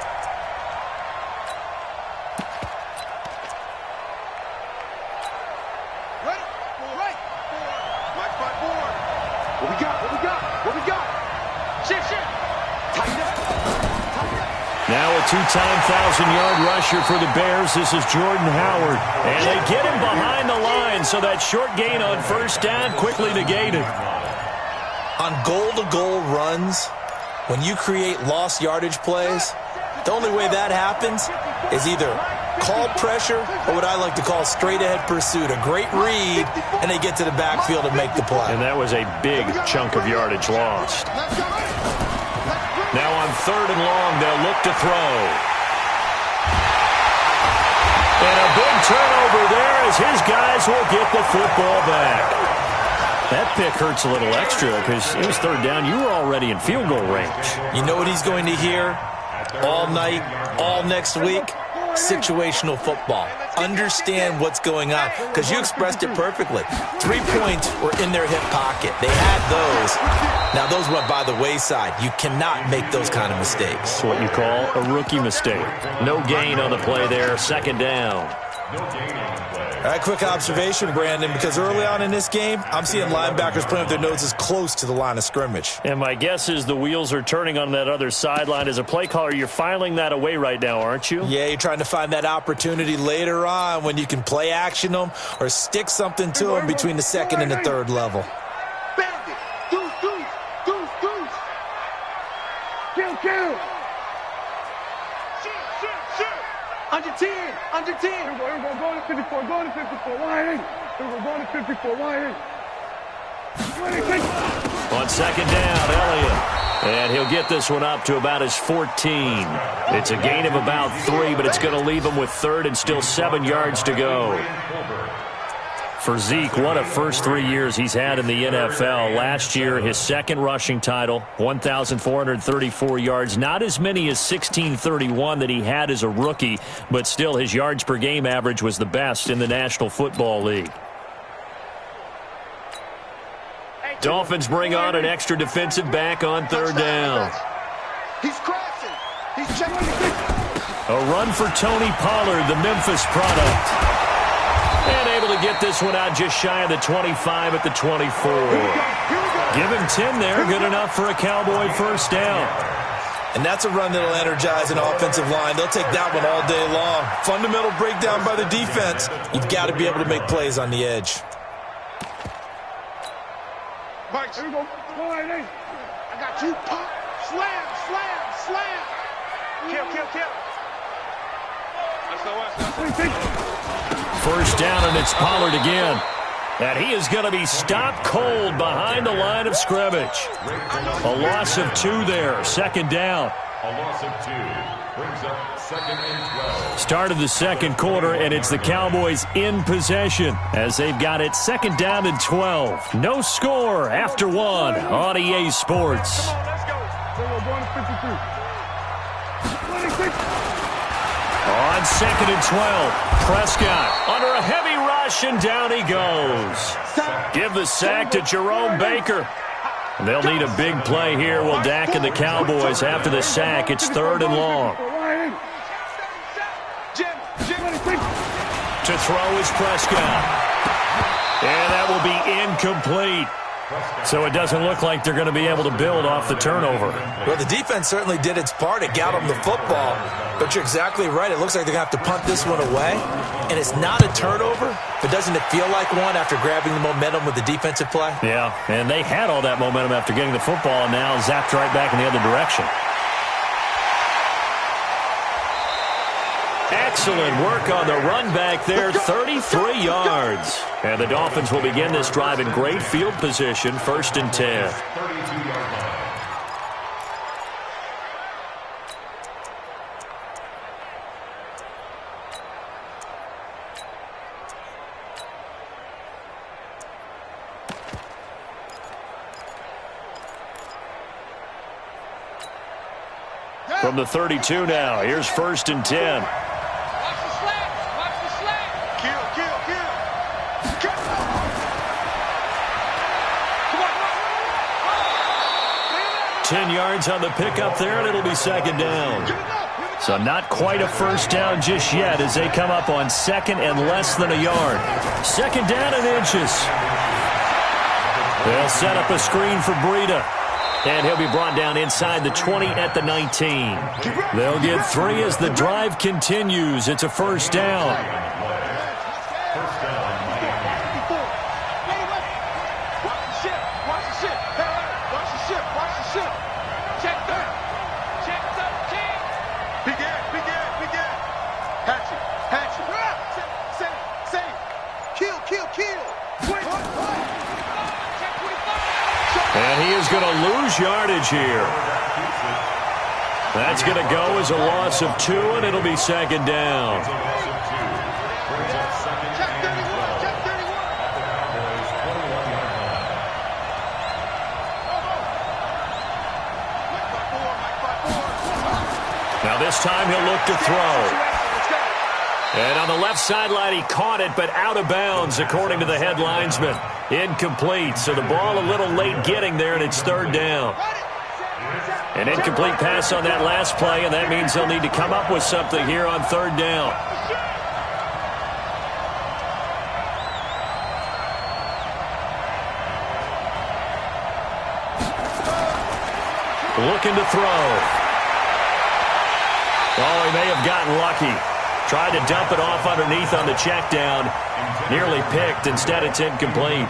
Now a 2-time 1,000-yard rusher for the Bears. This is Jordan Howard. And they get him behind the line, so that short gain on first down quickly negated. On goal-to-goal runs, when you create lost yardage plays, the only way that happens is either called pressure or what I like to call straight-ahead pursuit. A great read, and they get to the backfield and make the play. And that was a big chunk of yardage lost. Now on 3rd and long, they'll look to throw. And a big turnover there as his guys will get the football back. That pick hurts a little extra because it was 3rd down. You were already in field goal range. You know what he's going to hear all night, all next week? Situational football. Understand what's going on, because you expressed it perfectly. 3 points were in their hip pocket. They had those. Now, those went by the wayside. You cannot make those kind of mistakes. It's what you call a rookie mistake. No gain on the play there. 2nd down. All right, quick observation, Brandon, because early on in this game, I'm seeing linebackers playing with their noses close to the line of scrimmage. And my guess is the wheels are turning on that other sideline. As a play caller, you're filing that away right now, aren't you? Yeah, you're trying to find that opportunity later on when you can play action them or stick something to them between the 2nd and the 3rd level. Kill. Under 10. We're going to 54. Wide 8. We're going to 54. Wide 8. On 2nd down, Elliott. And he'll get this one up to about his 14. It's a gain of about 3, but it's going to leave him with 3rd and still 7 yards to go. For Zeke, what a first 3 years he's had in the NFL. Last year, his 2nd rushing title, 1,434 yards. Not as many as 1,631 that he had as a rookie, but still his yards per game average was the best in the National Football League. Dolphins bring on an extra defensive back on 3rd down. He's crashing. He's checking. A run for Tony Pollard, the Memphis product. And able to get this one out just shy of the 25 at the 24. Give him 10 there. Good enough for a Cowboy first down. And that's a run that'll energize an offensive line. They'll take that one all day long. Fundamental breakdown by the defense. You've got to be able to make plays on the edge. Mike, here we go. I got you. Pop. Slam, slam, slam. Kill, kill, kill. First down, and it's Pollard again. And he is going to be stopped cold behind the line of scrimmage. A loss of 2 there. Second down. A loss of 2 brings up 2nd and 12. Start of the second quarter, and it's the Cowboys in possession as they've got it 2nd down and 12. No score after 1 on EA Sports. Come on, let's go. On 2nd and 12, Prescott under a heavy rush, and down he goes. Give the sack to Jerome Baker. They'll need a big play here. Will Dak and the Cowboys after the sack. It's 3rd and long. To throw is Prescott. And that will be incomplete. So it doesn't look like they're going to be able to build off the turnover. Well, the defense certainly did its part. It got them the football. But you're exactly right. It looks like they're going to have to punt this one away. And it's not a turnover, but doesn't it feel like one after grabbing the momentum with the defensive play? Yeah, and they had all that momentum after getting the football, and now zapped right back in the other direction. Excellent work on the run back there, 33 yards. And the Dolphins will begin this drive in great field position, 1st and 10. 32-yard line. From the 32 now, here's 1st and 10. Watch the slants. Watch the slants. Kill, kill, kill. Kill. Come on. 10 yards on the pickup there, and it'll be 2nd down. So not quite a first down just yet as they come up on 2nd and less than a yard. 2nd down and inches. They'll set up a screen for Breida. And he'll be brought down inside the 20 at the 19. They'll get 3 as the drive continues. It's a 1st down. And he is going to lose yardage here. That's going to go as a loss of 2, and it'll be 2nd down. Now this time he'll look to throw. And on the left sideline, he caught it, but out of bounds, according to the head linesman. Incomplete, so the ball a little late getting there, and it's 3rd down. An incomplete pass on that last play, and that means they'll need to come up with something here on 3rd down. Looking to throw. Oh, he may have gotten lucky. Tried to dump it off underneath on the check down. Nearly picked. Instead, it's incomplete.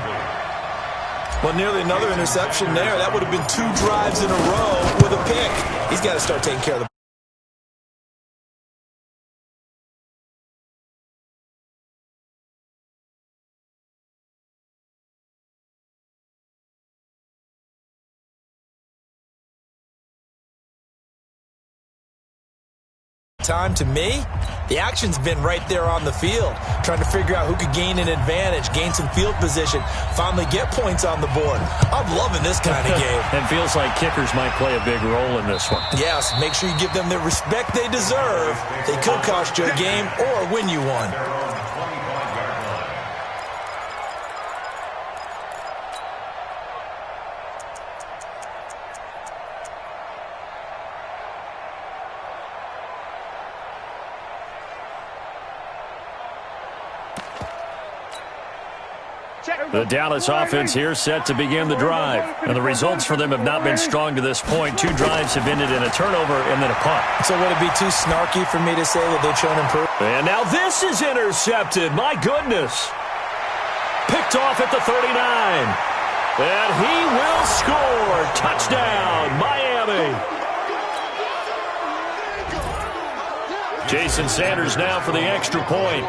Well, nearly another interception there. That would have been 2 drives in a row with a pick. He's got to start taking care of the time. To me, the action's been right there on the field, trying to figure out who could gain an advantage, gain some field position, finally get points on the board. I'm loving this kind of game. And feels like kickers might play a big role in this one. Yes, make sure you give them the respect they deserve. They could cost you a game or win you one. The Dallas offense here set to begin the drive. And the results for them have not been strong to this point. 2 drives have ended in a turnover and then a punt. So would it be too snarky for me to say that they've shown improvement? And now this is intercepted. My goodness. Picked off at the 39. And he will score. Touchdown, Miami. Jason Sanders now for the extra point.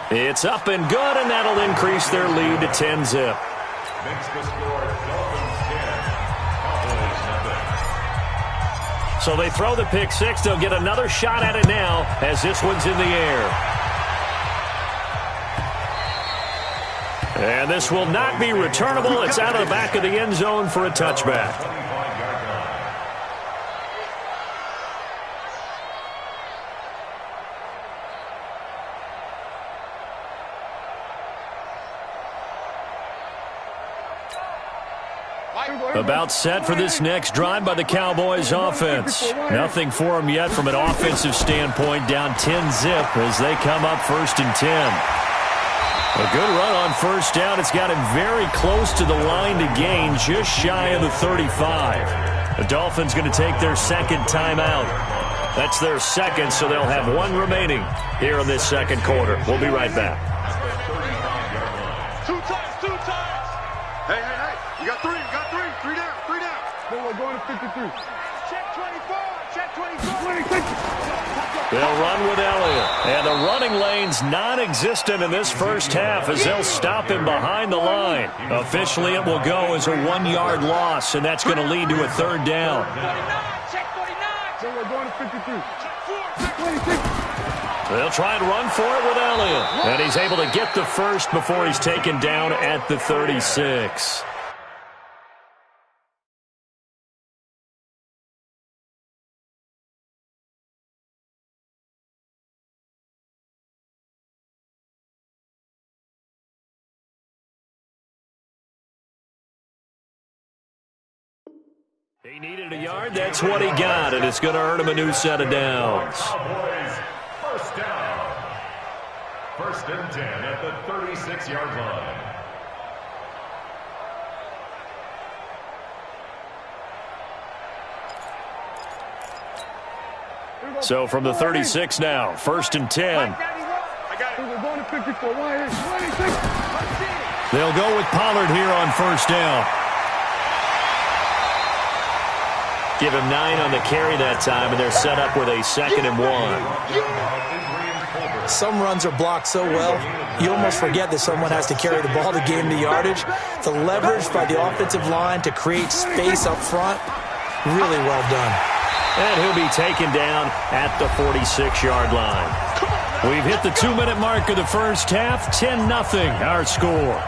It's up and good, and that'll increase their lead to 10-zip. Makes the score Dolphins 10, Cowboys nothing. So they throw the pick six. They'll get another shot at it now as this one's in the air. And this will not be returnable. It's out of the back of the end zone for a touchback. About set for this next drive by the Cowboys offense. Nothing for them yet from an offensive standpoint, down 10-zip as they come up 1st and 10. A good run on first down. It's got him very close to the line to gain, just shy of the 35. The Dolphins going to take their second timeout. That's their second, so they'll have one remaining here in this second quarter. We'll be right back. Two times. Hey. You got three. Three down. No, we're going to 53. Check 24. Check 24. They'll run with Elliott. And the running lane's non-existent in this first half as they'll stop him behind the line. Officially, it will go as a 1-yard loss, and that's going to lead to a third down. Check 49. So we're going to 53. Check 26. They'll try and run for it with Elliott. And he's able to get the first before he's taken down at the 36. He needed a yard. That's what he got, and it's going to earn him a new set of downs. Cowboys, first down. 1st and 10 at the 36-yard line. So from the 36 now, 1st and 10. We're going to 54. They'll go with Pollard here on first down. Give him 9 on the carry that time, and they're set up with a 2nd and 1. Some runs are blocked so well, you almost forget that someone has to carry the ball to gain the yardage. The leverage by the offensive line to create space up front, really well done. And he'll be taken down at the 46-yard line. We've hit the 2-minute mark of the first half. 10-0 our score.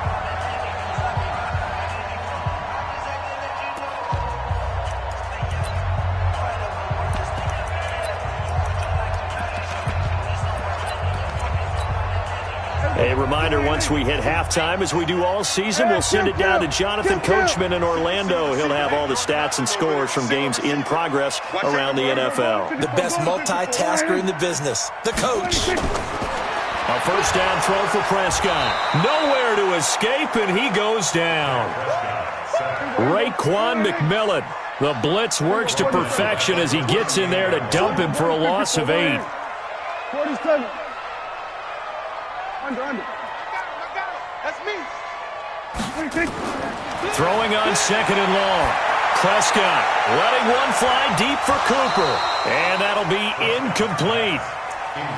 A reminder, once we hit halftime, as we do all season, we'll send it down to Jonathan Coachman in Orlando. He'll have all the stats and scores from games in progress around the NFL. The best multitasker in the business, the coach. A first down throw for Prescott. Nowhere to escape, and he goes down. Raekwon McMillan. The blitz works to perfection as he gets in there to dump him for a loss of 8. 47. Under. That's me. 26. Throwing on 2nd and long. Prescott letting one fly deep for Cooper. And that'll be incomplete.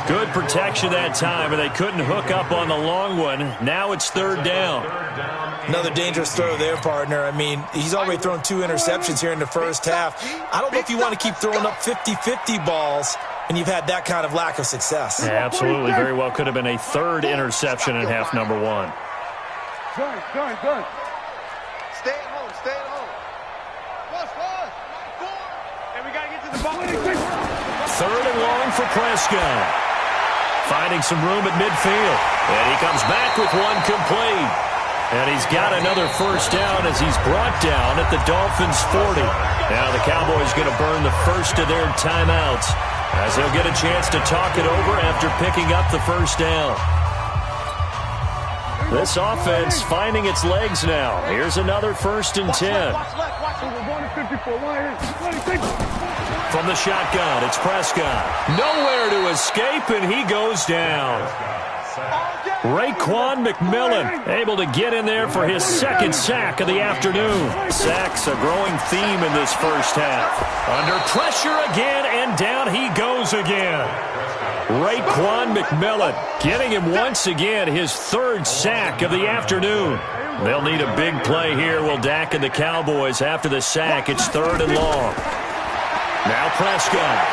Good protection that time, and they couldn't hook up on the long one. Now it's 3rd down. Another dangerous throw there, partner. I mean, he's already thrown 2 interceptions here in the first half. I don't know if you want to keep throwing up 50-50 balls, and you've had that kind of lack of success. Yeah, absolutely. Very well could have been a 3rd interception in half number 1. Done. Stay at home. And we got to get to the ball. 3rd and long for Prescott. Finding some room at midfield. And he comes back with one complete. And he's got another first down as he's brought down at the Dolphins' 40. Now the Cowboys going to burn the first of their timeouts as they'll get a chance to talk it over after picking up the first down. This offense finding its legs now. Here's another 1st and 10. From the shotgun, it's Prescott. Nowhere to escape, and he goes down. Raekwon McMillan able to get in there for his second sack of the afternoon. Sacks a growing theme in this first half. Under pressure again, and down he goes again. Raekwon McMillan getting him once again his third sack of the afternoon. They'll need a big play here, will Dak and the Cowboys. After the sack, it's 3rd and long. Now Prescott.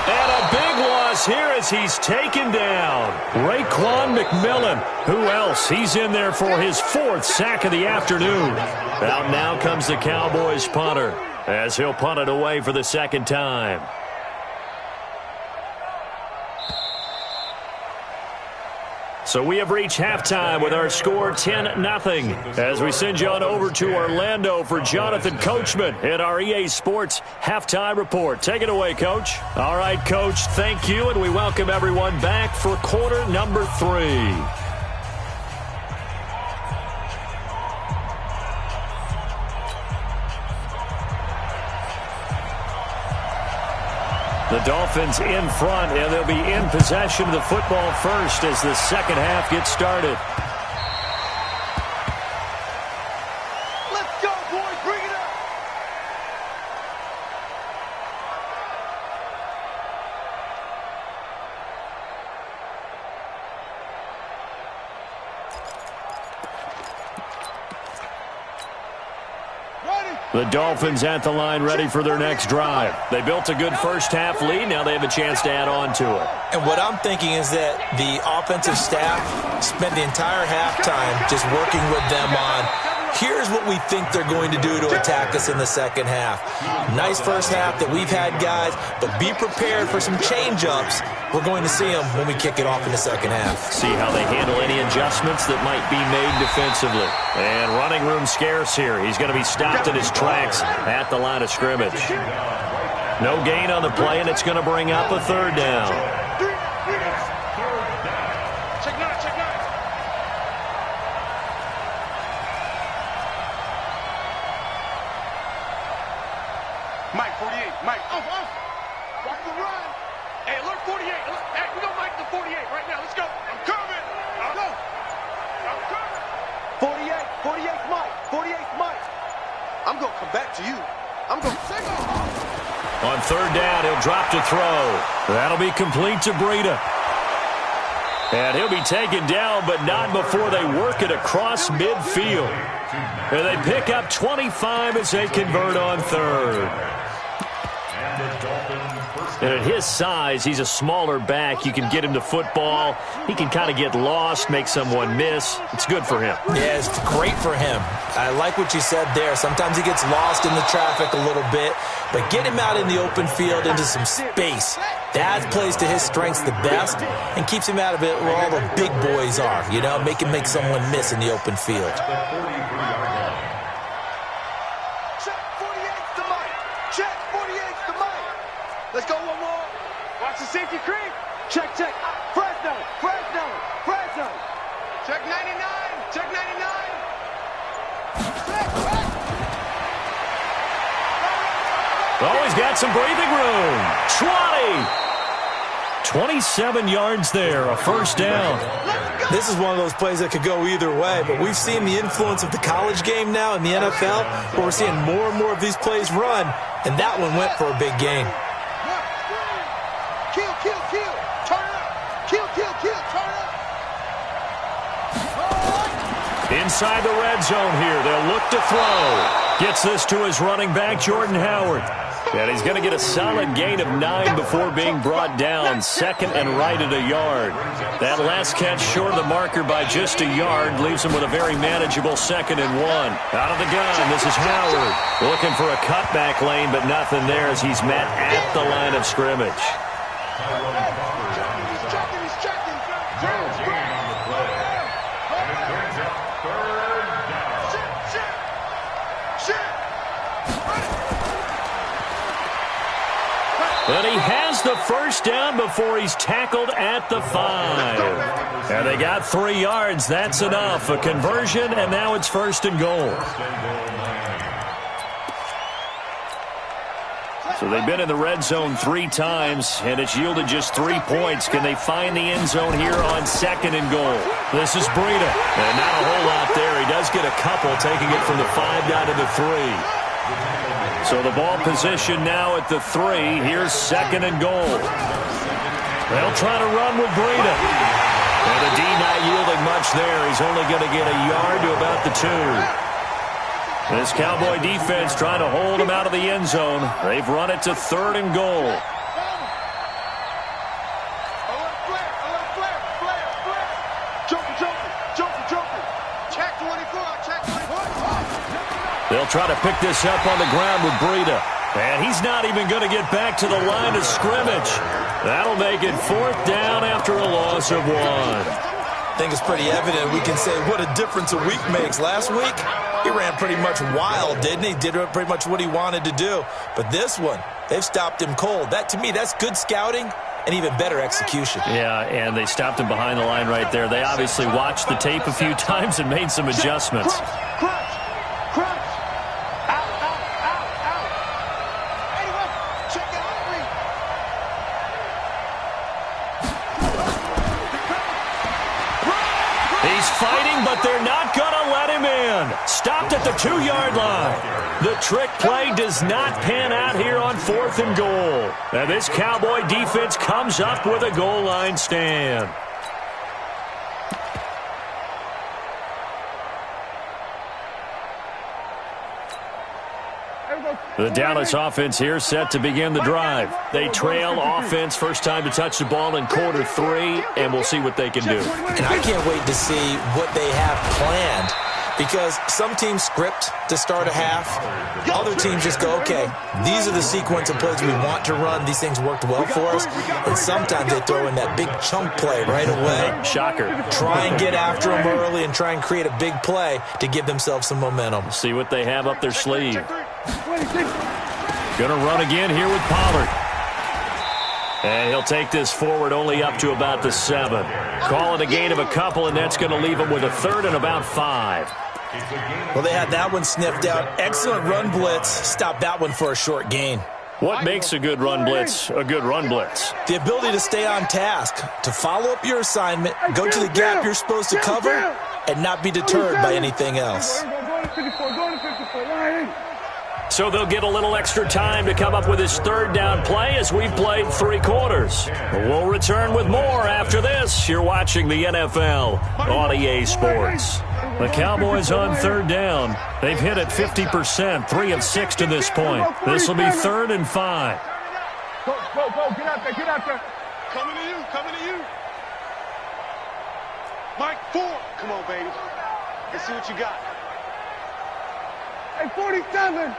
And a big loss here as he's taken down. Raekwon McMillan. Who else? He's in there for his 4th sack of the afternoon. Out now comes the Cowboys punter as he'll punt it away for the second time. So we have reached halftime with our score 10-0 as we send you on over to Orlando for Jonathan Coachman at our EA Sports Halftime Report. Take it away, Coach. All right, Coach, thank you, and we welcome everyone back for quarter number 3. The Dolphins in front, and they'll be in possession of the football first as the second half gets started. Let's go, boys. Bring it up. The Dolphins at the line ready for their next drive. They built a good first-half lead. Now they have a chance to add on to it. And what I'm thinking is that the offensive staff spent the entire halftime just working with them on, here's what we think they're going to do to attack us in the second half. Nice first half that we've had, guys, but be prepared for some change-ups. We're going to see them when we kick it off in the second half. See how they handle any adjustments that might be made defensively. And running room scarce here. He's going to be stopped in his tracks at the line of scrimmage. No gain on the play, and it's going to bring up a 3rd down. Check nine, check nine. Mike, 48. Mike, off. Watch the run. Hey, alert 48. Hey, we gonna Mike the 48 right now. Let's go. I'm coming. I'll go. I'm coming. 48. 48's Mike. 48's Mike. I'm gonna come back to you. I'm gonna take off. On 3rd down, he'll drop to throw. That'll be complete to Breida. And he'll be taken down, but not before they work it across midfield. And they pick up 25 as they convert on 3rd. And at his size, he's a smaller back. You can get him to football. He can kind of get lost, make someone miss. It's good for him. Yeah, it's great for him. I like what you said there. Sometimes he gets lost in the traffic a little bit, but get him out in the open field into some space. That plays to his strengths the best and keeps him out of it where all the big boys are, you know, make him make someone miss in the open field. Let's go one more. Watch the safety creep. Check. Fresno. Check 99. Check 99. Oh, he's got some breathing room. 27 yards there, a 1st down. This is one of those plays that could go either way, but we've seen the influence of the college game now in the NFL, where we're seeing more and more of these plays run, and that one went for a big gain. Kill. Turn up. Kill. Turn up. Inside the red zone here, they'll look to throw. Gets this to his running back, Jordan Howard. And he's going to get a solid gain of 9 before being brought down. 2nd and right at a yard. That last catch short of the marker by just a yard leaves him with a very manageable 2nd and 1. Out of the gun, this is Howard. Looking for a cutback lane, but nothing there as he's met at the line of scrimmage. And he has the 1st down before he's tackled at the 5. And they got 3 yards. That's enough. A conversion, and now it's 1st and goal. So they've been in the red zone 3 times, and it's yielded just 3 points. Can they find the end zone here on 2nd and goal? This is Breida. And not a whole lot there. He does get a couple, taking it from the 5 down to the 3. So the ball position now at the 3. Here's 2nd and goal. They'll try to run with Breida. And the D not yielding much there. He's only going to get a yard to about the 2. This Cowboy defense trying to hold him out of the end zone. They've run it to 3rd and goal. They'll try to pick this up on the ground with Breida. And he's not even going to get back to the line of scrimmage. That'll make it 4th down after a loss of 1. I think it's pretty evident. We can say what a difference a week makes. Last week, he ran pretty much wild, didn't he? Did pretty much what he wanted to do. But this one, they've stopped him cold. That, to me, that's good scouting and even better execution. Yeah, and they stopped him behind the line right there. They obviously watched the tape a few times and made some adjustments. Fighting, but they're not going to let him in. Stopped at the 2-yard line. The trick play does not pan out here on 4th and goal. And this Cowboy defense comes up with a goal line stand. The Dallas offense here set to begin the drive. They trail offense, first time to touch the ball in quarter 3, and we'll see what they can do. And I can't wait to see what they have planned, because some teams script to start a half. Other teams just go, okay, these are the sequence of plays we want to run. These things worked well for us. And sometimes they throw in that big chunk play right away. Shocker. Try and get after them early and try and create a big play to give themselves some momentum. See what they have up their sleeve. Gonna run again here with Pollard. And he'll take this forward only up to about the 7. Call it a gain of a couple, and that's going to leave him with a 3rd and about 5. Well, they had that one sniffed out. Excellent run blitz. Stop that one for a short gain. What makes a good run blitz a good run blitz? The ability to stay on task, to follow up your assignment, go to the gap you're supposed to cover, and not be deterred by anything else. So they'll get a little extra time to come up with his 3rd down play as we've played 3 quarters. We'll return with more after this. You're watching the NFL on EA Sports. The Cowboys on 3rd down. They've hit it 50%, 3 of 6 to this point. This will be 3rd and 5. Go, get out there, get out there. Coming to you. Mike, 4. Come on, baby. Let's see what you got. Hey, 47.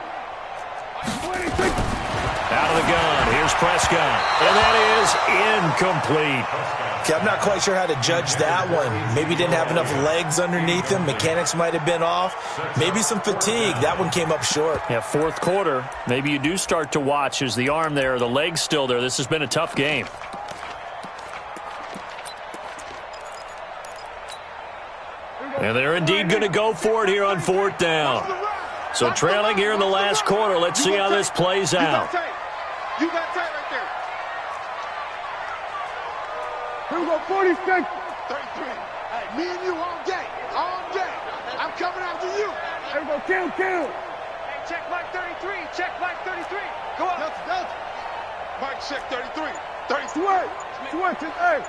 26. Out of the gun, here's Prescott. And that is incomplete. Okay, I'm not quite sure how to judge that one. Maybe he didn't have enough legs underneath him. Mechanics might have been off. Maybe some fatigue. That one came up short. Yeah, 4th quarter. Maybe you do start to watch. Is the arm there, the leg's still there? This has been a tough game. And they're indeed going to go for it here on 4th down. So trailing here in the last quarter. Let's see how this plays out. You got tight right there. Here we go, 46. 33. Hey, me and you all day. All day. I'm coming after you. Here we go, kill. Hey, check Mike 33. Check Mike 33. Go up. Delta. Mike, check 33. 33. Switch it. Hey.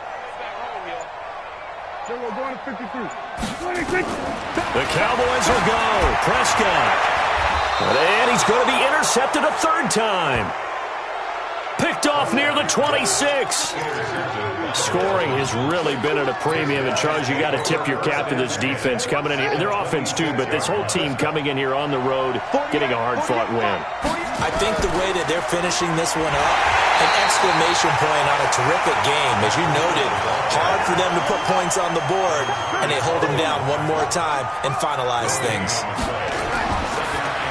Then we're going to 53. 26. The Cowboys will go. Prescott. And he's going to be intercepted a 3rd time. Picked off near the 26. Scoring has really been at a premium. And, Charles, you got to tip your cap to this defense coming in here. Their offense, too, but this whole team coming in here on the road, getting a hard-fought win. I think the way that they're finishing this one up, an exclamation point on a terrific game. As you noted, hard for them to put points on the board, and they hold them down one more time and finalize things.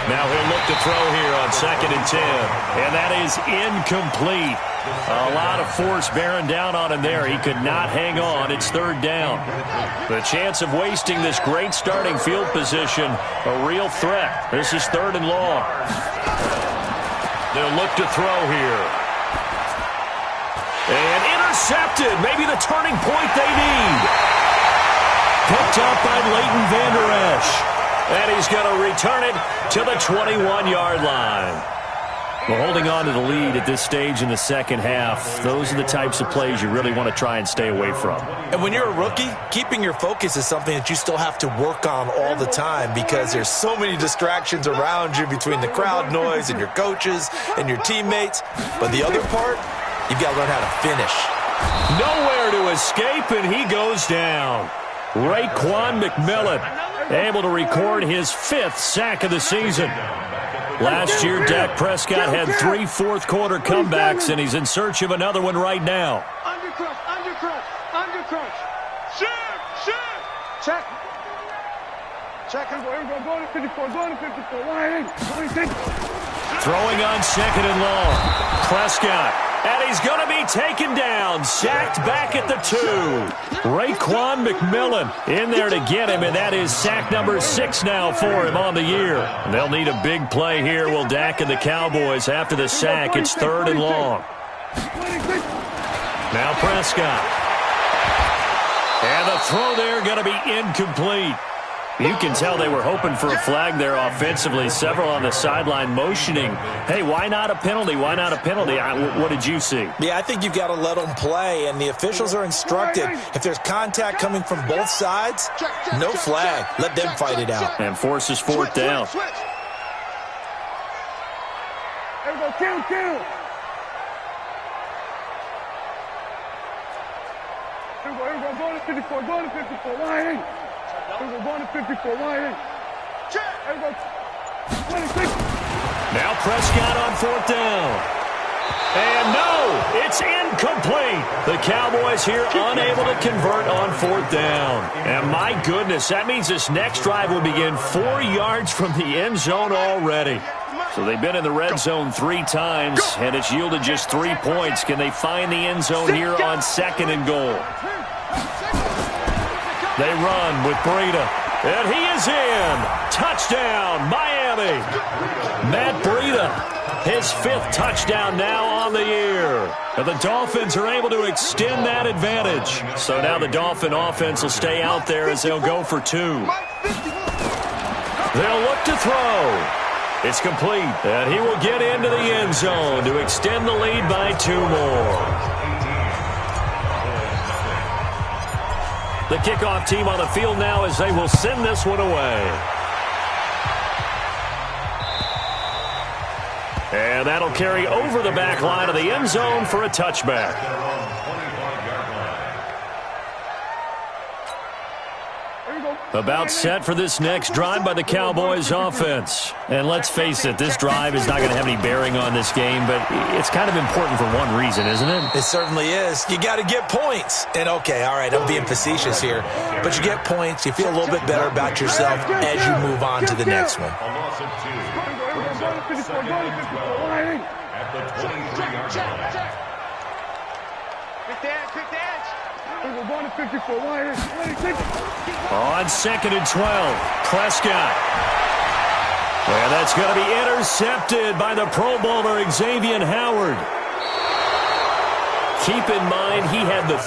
Now he'll look to throw here on 2nd and 10. And that is incomplete. A lot of force bearing down on him there. He could not hang on. It's 3rd down. The chance of wasting this great starting field position, a real threat. This is 3rd and long. They'll look to throw here. And intercepted. Maybe the turning point they need. Picked up by Leighton Vander Esch. And he's going to return it to the 21-yard line. Well, holding on to the lead at this stage in the second half, those are the types of plays you really want to try and stay away from. And when you're a rookie, keeping your focus is something that you still have to work on all the time because there's so many distractions around you between the crowd noise and your coaches and your teammates. But the other part, you've got to learn how to finish. Nowhere to escape, and he goes down. Raekwon McMillan able to record his 5th sack of the season. Last year, Dak Prescott had 3 fourth-quarter comebacks, and he's in search of another one right now. Undercrunch, undercrunch, undercrunch. Shift. Check. Check and go. Here we go. Going to 54, going to 54. Wide in. Throwing on 2nd and long. Prescott. And he's going to be taken down. Sacked back at the 2. Raekwon McMillan in there to get him, and that is sack number 6 now for him on the year. They'll need a big play here. Will Dak and the Cowboys after the sack. It's 3rd and long. Now Prescott. And the throw there going to be incomplete. You can tell they were hoping for a flag there offensively. Several on the sideline motioning, hey, why not a penalty? Why not a penalty? What did you see? Yeah, I think you've got to let them play, and the officials are instructed. If there's contact coming from both sides, no flag. Let them fight it out. And forces 4th down. There we go. Kill. Here we go. Going to 54, going to 54. Wide in. We're going to 54, wide in. Check. There we go. 26. Now Prescott on 4th down. And no, it's incomplete. The Cowboys here unable to convert on 4th down. And my goodness, that means this next drive will begin 4 yards from the end zone already. So they've been in the red zone 3 times, and it's yielded just 3 points. Can they find the end zone here on 2nd and goal? They run with Breida, and he is in. Touchdown, Miami. Matt Breida, his 5th touchdown now on the year. And the Dolphins are able to extend that advantage. So now the Dolphin offense will stay out there as they'll go for 2. They'll look to throw. It's complete, and he will get into the end zone to extend the lead by 2 more. The kickoff team on the field now as they will send this one away. And that'll carry over the back line of the end zone for a touchback. About set for this next drive by the Cowboys offense. And let's face it, this drive is not going to have any bearing on this game, but it's kind of important for one reason, isn't it? It certainly is. You got to get points. And okay, all right, I'm being facetious here, but you get points, you feel a little bit better about yourself as you move on to the next one. A loss of 2. Brings up 2nd and 12 at the 23-yard line. Quick dance. We're going to 54, wide in. 26. On 2nd and 12, Prescott. And that's going to be intercepted by the Pro Bowler Xavier Howard. Keep in mind he had the